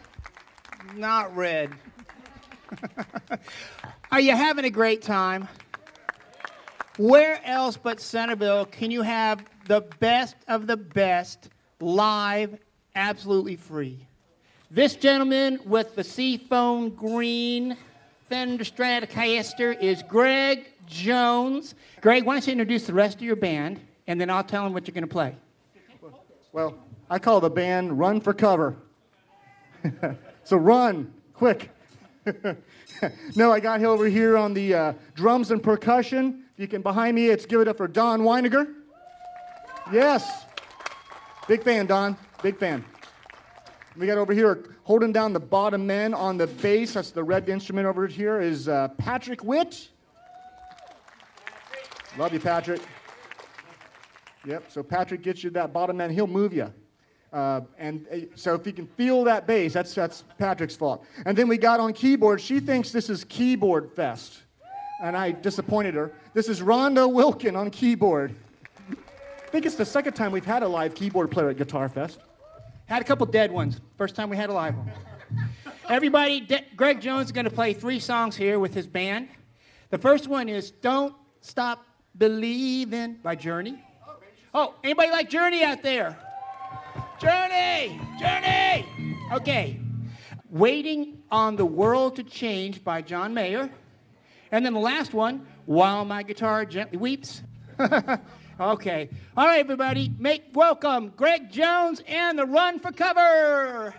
not red. Are you having a great time? Where else but Centerville can you have the best of the best live, absolutely free? This gentleman with the seafoam green Fender Stratocaster is Greg Jones. Greg, why don't you introduce the rest of your band, and then I'll tell them what you're going to play. Well, I call the band Run for Cover. So run, quick. No, I got over here on the drums and percussion. You can, behind me, it's Give It Up for Don Weiniger. Yes. Big fan, Don. Big fan. We got over here, holding down the bottom men on the bass, that's the red instrument over here, is Patrick Witt. Love you, Patrick. Yep, so Patrick gets you that bottom end, he'll move you. So if you can feel that bass, that's Patrick's fault. And then we got on keyboard, she thinks this is Keyboard Fest. And I disappointed her. This is Rhonda Wilkin on keyboard. I think it's the second time we've had a live keyboard player at GuitarFest. Had a couple dead ones. First time we had a live one. Everybody, Greg Jones is going to play 3 songs here with his band. The first one is Don't Stop Believing by Journey. Oh, anybody like Journey out there? Journey! Journey! Okay. Waiting on the World to Change by John Mayer. And then the last one, While My Guitar Gently Weeps. Okay. All right, everybody, make welcome Greg Jones and the Run for Cover.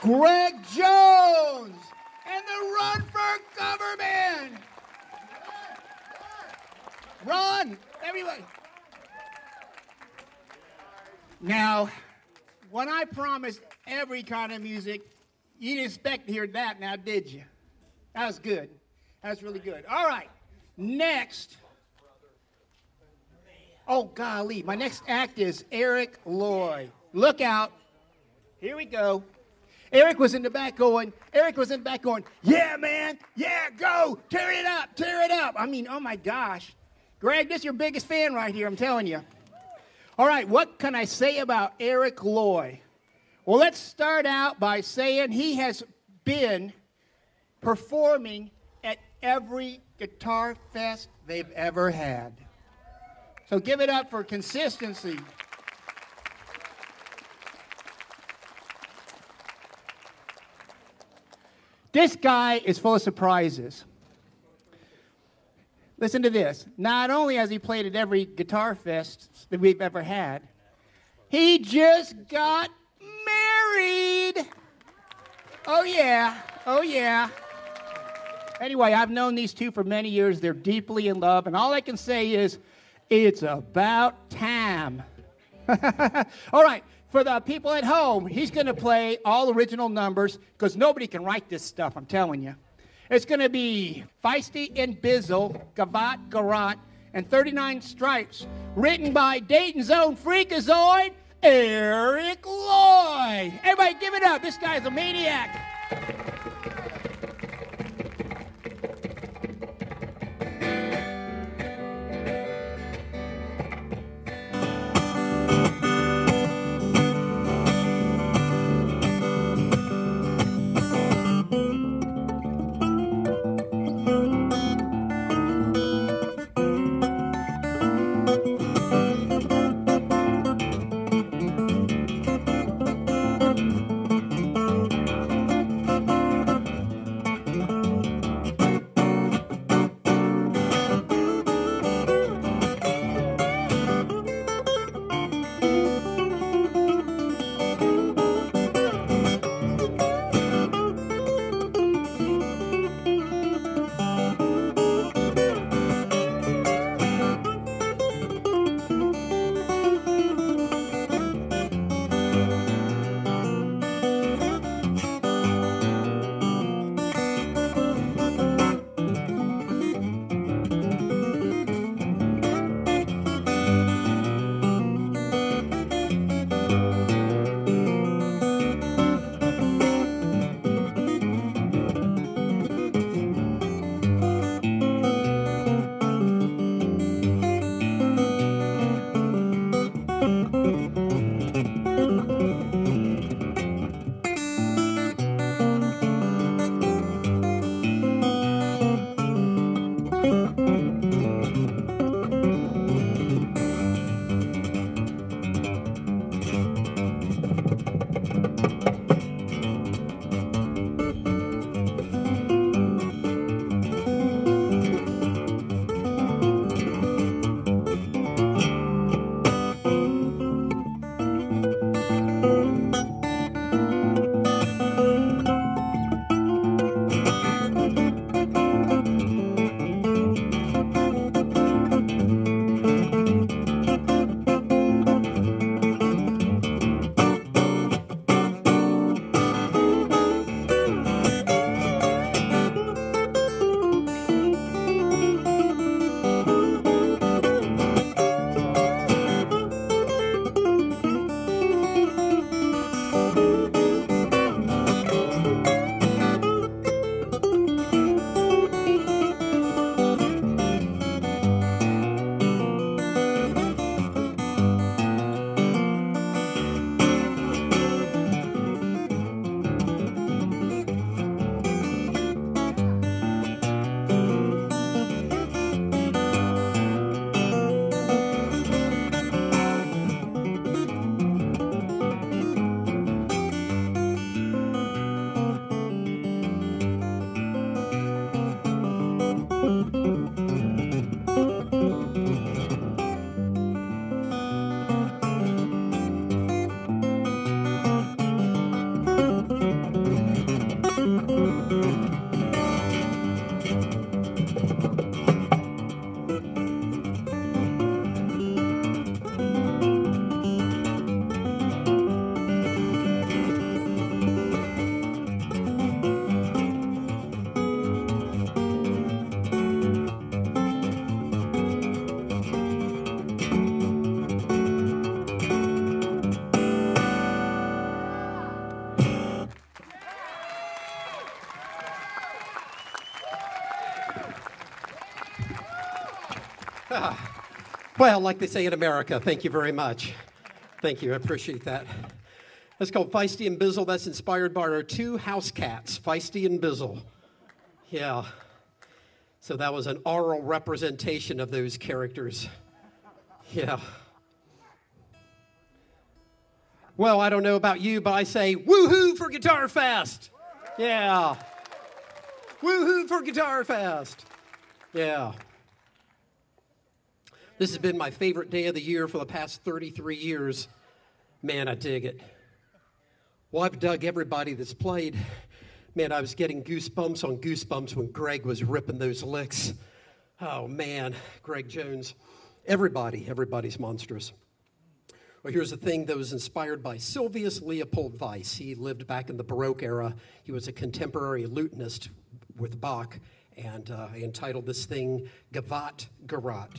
Greg Jones, and the Run for Cover Band. Run, everybody. Now, when I promised every kind of music, you didn't expect to hear that now, did you? That was good. That was really good. All right, next. Oh, golly, my next act is Eric Lloyd. Look out. Here we go. Eric was in the back going, yeah, man, yeah, go, tear it up, tear it up. I mean, oh my gosh. Greg, this is your biggest fan right here, I'm telling you. All right, what can I say about Eric Lloyd? Well, let's start out by saying he has been performing at every Guitar Fest they've ever had. So give it up for consistency. This guy is full of surprises. Listen to this. Not only has he played at every Guitar Fest that we've ever had, he just got married. Oh, yeah. Oh, yeah. Anyway, I've known these two for many years. They're deeply in love, and all I can say is, it's about time. All right. For the people at home, he's going to play all original numbers because nobody can write this stuff, I'm telling you. It's going to be Feisty and Bizzle, Gavat, Garant, and 39 Stripes, written by Dayton's own freakazoid, Eric Lloyd. Everybody give it up. This guy's a maniac. Well, like they say in America, thank you very much. Thank you, I appreciate that. That's called Feisty and Bizzle. That's inspired by our two house cats, Feisty and Bizzle. Yeah. So that was an oral representation of those characters. Yeah. Well, I don't know about you, but I say woohoo for GuitarFest. Yeah. Woohoo for GuitarFest. Yeah. This has been my favorite day of the year for the past 33 years. Man, I dig it. Well, I've dug everybody that's played. Man, I was getting goosebumps on goosebumps when Greg was ripping those licks. Oh, man, Greg Jones. Everybody's monstrous. Well, here's a thing that was inspired by Silvius Leopold Weiss. He lived back in the Baroque era. He was a contemporary lutenist with Bach, and I entitled this thing Gavat Garat.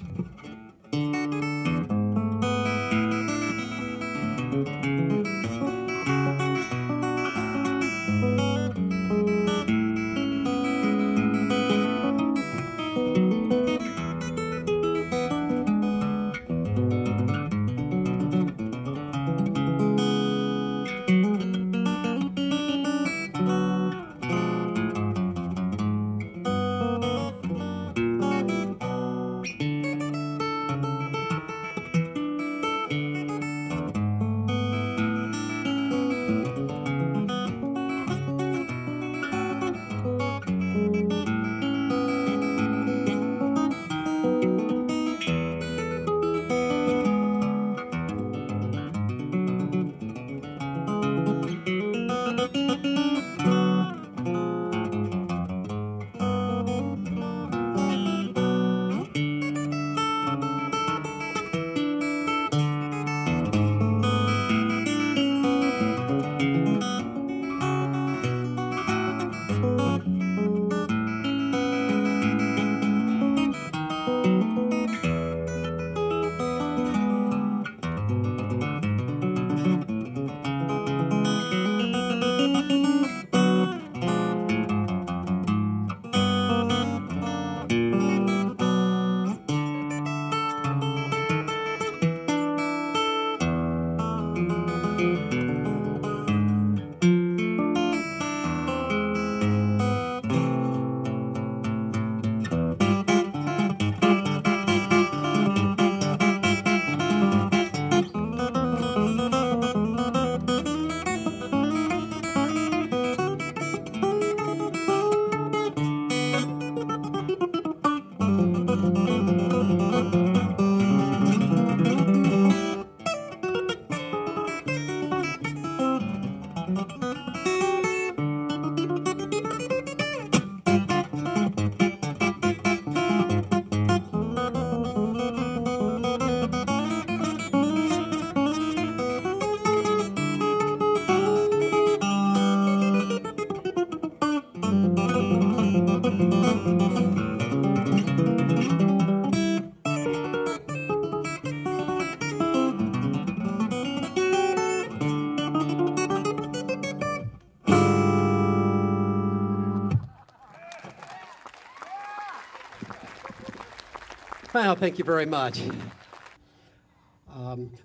Well, thank you very much.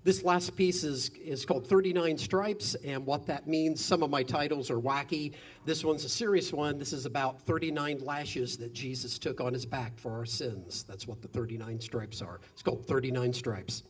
This last piece is called 39 Stripes, and what that means, some of my titles are wacky. This one's a serious one. This is about 39 lashes that Jesus took on his back for our sins. That's what the 39 Stripes are. It's called 39 Stripes.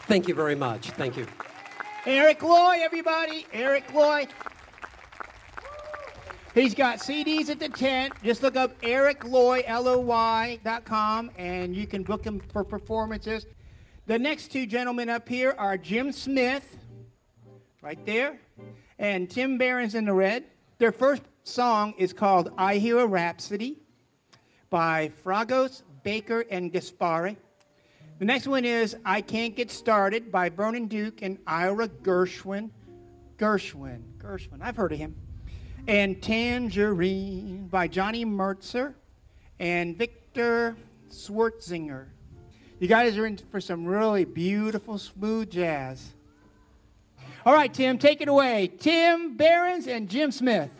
Thank you very much. Thank you. Eric Loy, everybody. Eric Loy. He's got CDs at the tent. Just look up Eric Loy, LOY.com, and you can book him for performances. The next two gentlemen up here are Jim Smith, right there, and Tim Behrens in the red. Their first song is called I Hear a Rhapsody by Fragos, Baker, and Gaspari. The next one is I Can't Get Started by Vernon Duke and Ira Gershwin. Gershwin. I've heard of him. And Tangerine by Johnny Mertzer and Victor Swartzinger. You guys are in for some really beautiful, smooth jazz. All right, Tim, take it away. Tim Behrens and Jim Smith.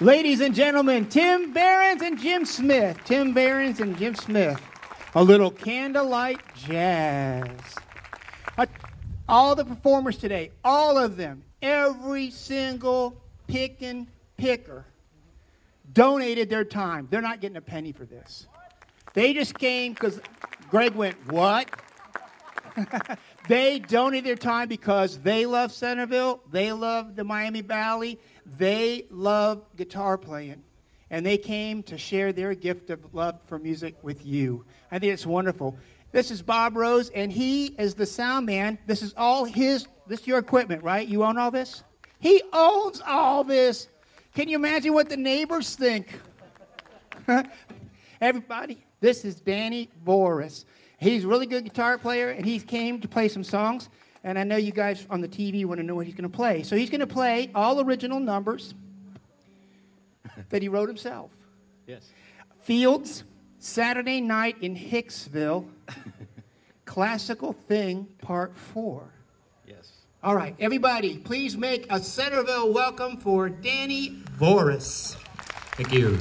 Ladies and gentlemen, Tim Behrens and Jim Smith. Tim Behrens and Jim Smith. A little candlelight jazz. All the performers today, all of them, every single picker donated their time. They're not getting a penny for this. They just came because Greg went, what? They donated their time because they love Centerville, they love the Miami Valley, they love guitar playing, and they came to share their gift of love for music with you. I think it's wonderful. This is Bob Rose, and he is the sound man. This is all his, this is your equipment, right? You own all this? He owns all this. Can you imagine what the neighbors think? Everybody, this is Danny Boris. He's a really good guitar player, and he came to play some songs. And I know you guys on the TV want to know what he's going to play. So he's going to play all original numbers that he wrote himself. Yes. Fields, Saturday Night in Hicksville, Classical Thing, Part 4. Yes. All right, everybody, please make a Centerville welcome for Danny Boris. Thank you.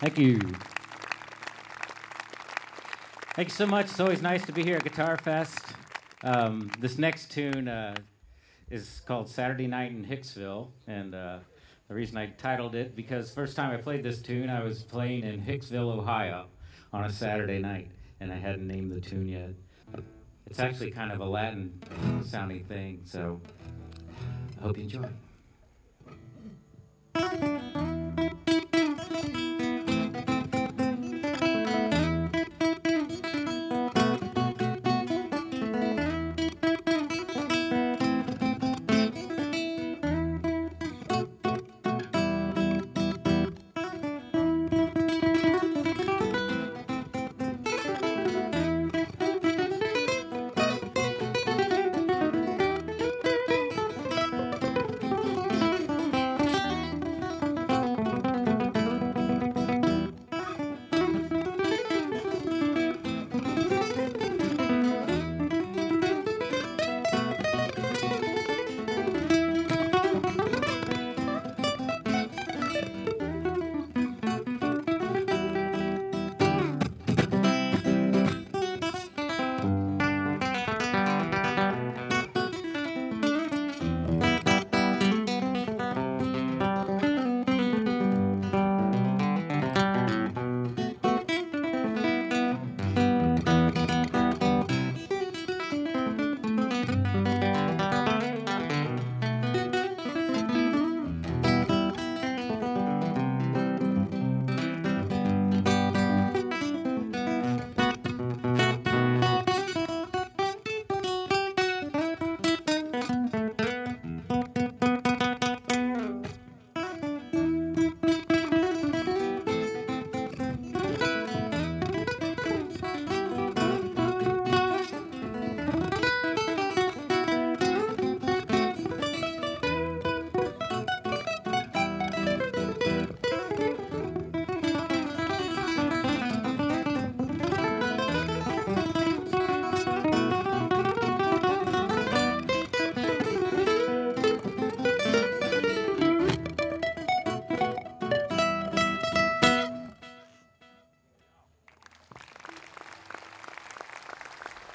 Thank you. Thank you so much. It's always nice to be here at GuitarFest. This next tune is called Saturday Night in Hicksville, and the reason I titled it, because first time I played this tune, I was playing in Hicksville, Ohio on a Saturday night, and I hadn't named the tune yet. It's actually kind of a Latin-sounding thing, so I hope you enjoy it.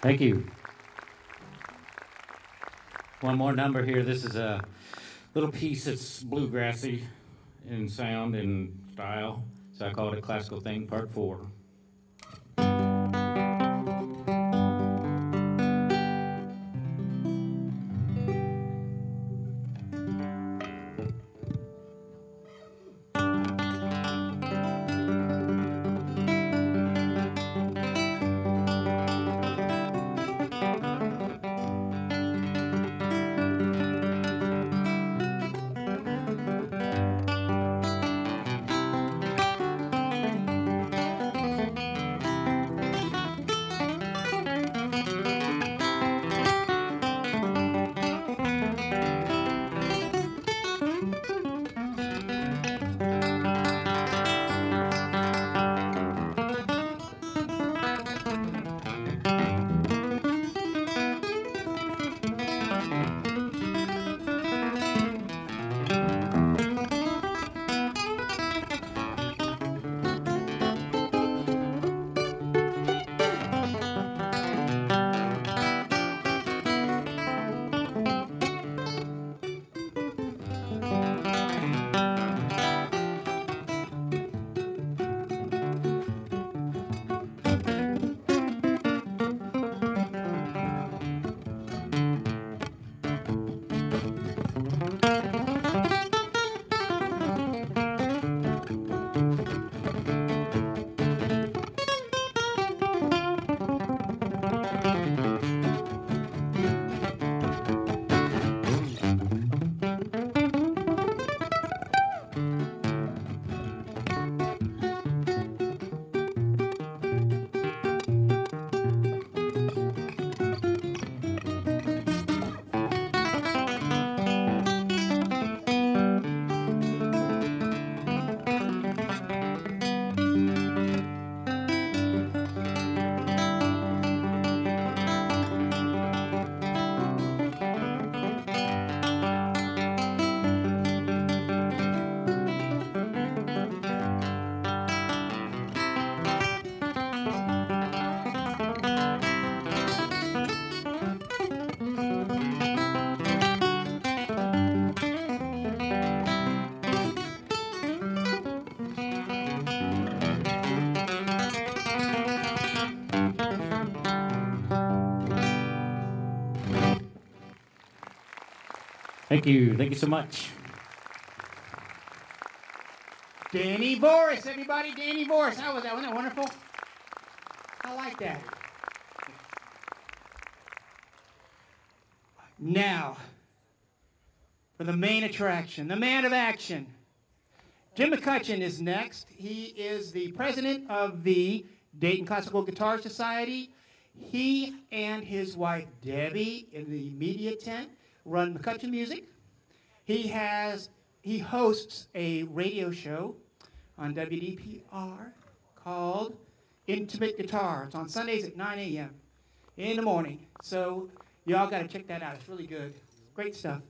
Thank you. One more number here. This is a little piece that's bluegrassy in sound and style, so I call it a classical thing, part 4. Thank you. Thank you so much. Danny Boris, everybody, Danny Boris. How was that? Wasn't that wonderful? I like that. Now, for the main attraction, the man of action. Jim McCutcheon is next. He is the president of the Dayton Classical Guitar Society. He and his wife, Debbie, in the media tent, run McCutcheon Music. He hosts a radio show on WDPR called Intimate Guitar. It's on Sundays at 9 a.m. in the morning. So y'all got to check that out. It's really good. Great stuff.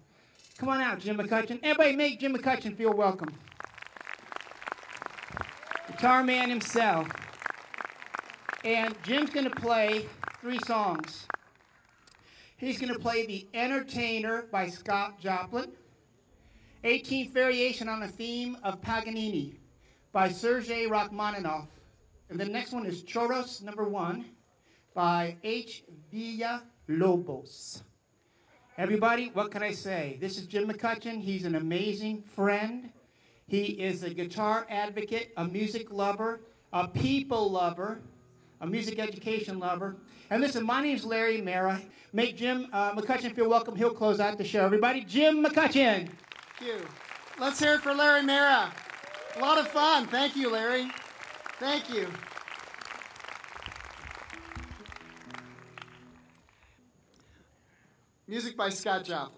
Come on out, Jim McCutcheon. Everybody make Jim McCutcheon feel welcome. Guitar man himself. And Jim's going to play 3 songs. He's going to play The Entertainer by Scott Joplin, 18th Variation on a Theme of Paganini by Sergei Rachmaninoff. And the next one is Choros No. 1 by H. Villalobos. Everybody, what can I say? This is Jim McCutcheon. He's an amazing friend. He is a guitar advocate, a music lover, a people lover, a music education lover. And listen, my name's Larry Mara. Make Jim McCutcheon feel welcome. He'll close out the show. Everybody, Jim McCutcheon. Thank you. Let's hear it for Larry Mara. A lot of fun. Thank you, Larry. Thank you. Music by Scott Joplin.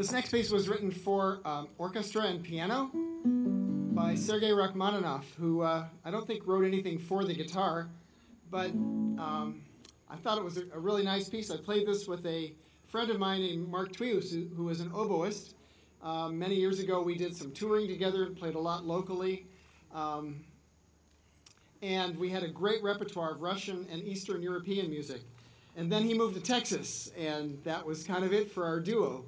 This next piece was written for orchestra and piano by Sergei Rachmaninoff, who I don't think wrote anything for the guitar, but I thought it was a really nice piece. I played this with a friend of mine named Mark Twius, who was an oboist. Many years ago, we did some touring together, played a lot locally, and we had a great repertoire of Russian and Eastern European music. And then he moved to Texas, and that was kind of it for our duo.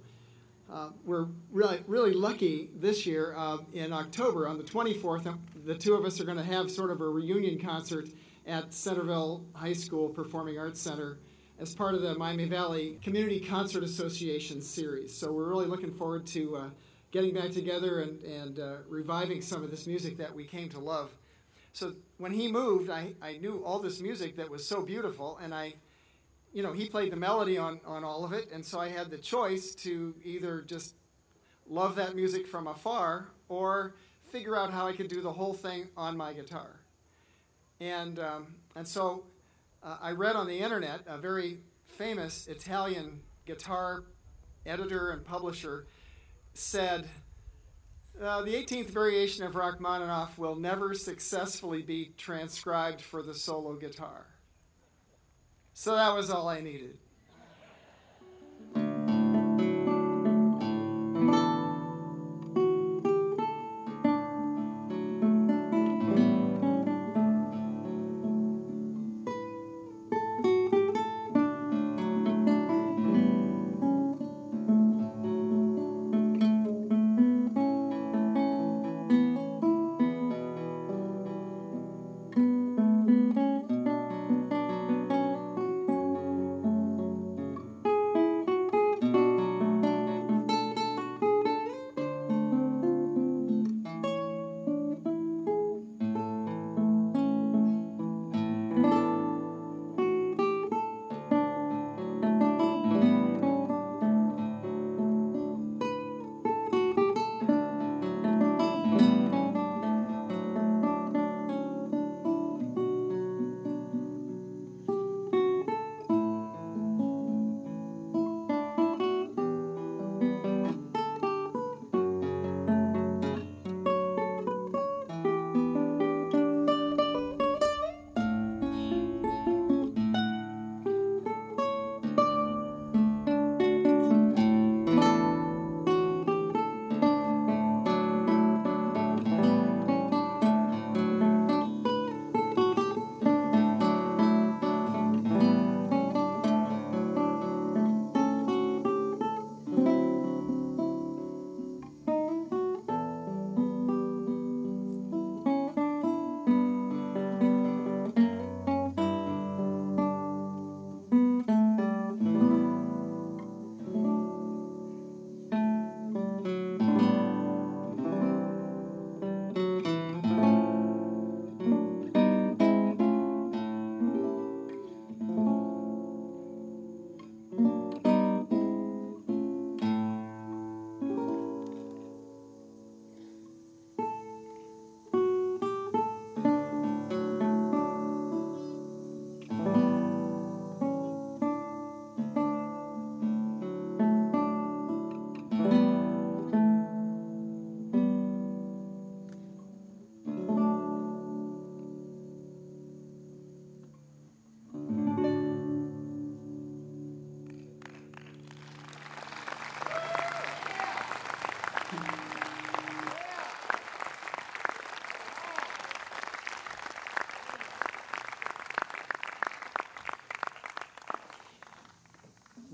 We're really lucky this year. In October, on the 24th, the two of us are going to have sort of a reunion concert at Centerville High School Performing Arts Center as part of the Miami Valley Community Concert Association series. So we're really looking forward to getting back together and reviving some of this music that we came to love. So when he moved, I knew all this music that was so beautiful, and he played the melody on all of it, and so I had the choice to either just love that music from afar or figure out how I could do the whole thing on my guitar. And so I read on the internet, a very famous Italian guitar editor and publisher said, the 18th variation of Rachmaninoff will never successfully be transcribed for the solo guitar. So that was all I needed.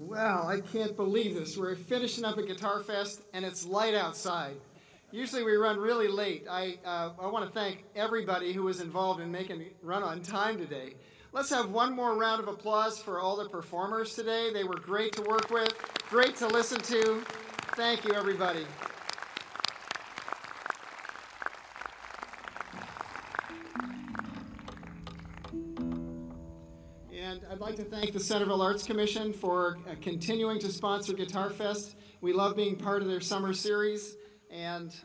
Wow, I can't believe this. We're finishing up at GuitarFest, and it's light outside. Usually we run really late. I want to thank everybody who was involved in making it run on time today. Let's have one more round of applause for all the performers today. They were great to work with, great to listen to. Thank you, everybody. And I'd like to thank the Centerville Arts Commission for continuing to sponsor GuitarFest. We love being part of their summer series. And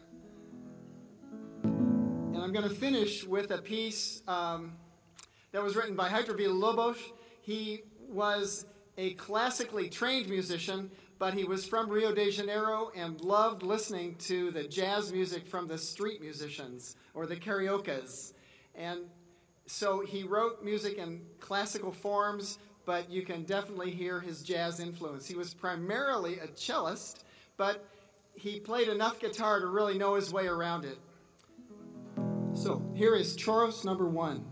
I'm going to finish with a piece that was written by Hydro Villalobos. He was a classically trained musician, but he was from Rio de Janeiro and loved listening to the jazz music from the street musicians or the karaokas. And so he wrote music in classical forms, but you can definitely hear his jazz influence. He was primarily a cellist, but he played enough guitar to really know his way around it. So here is Choros number 1.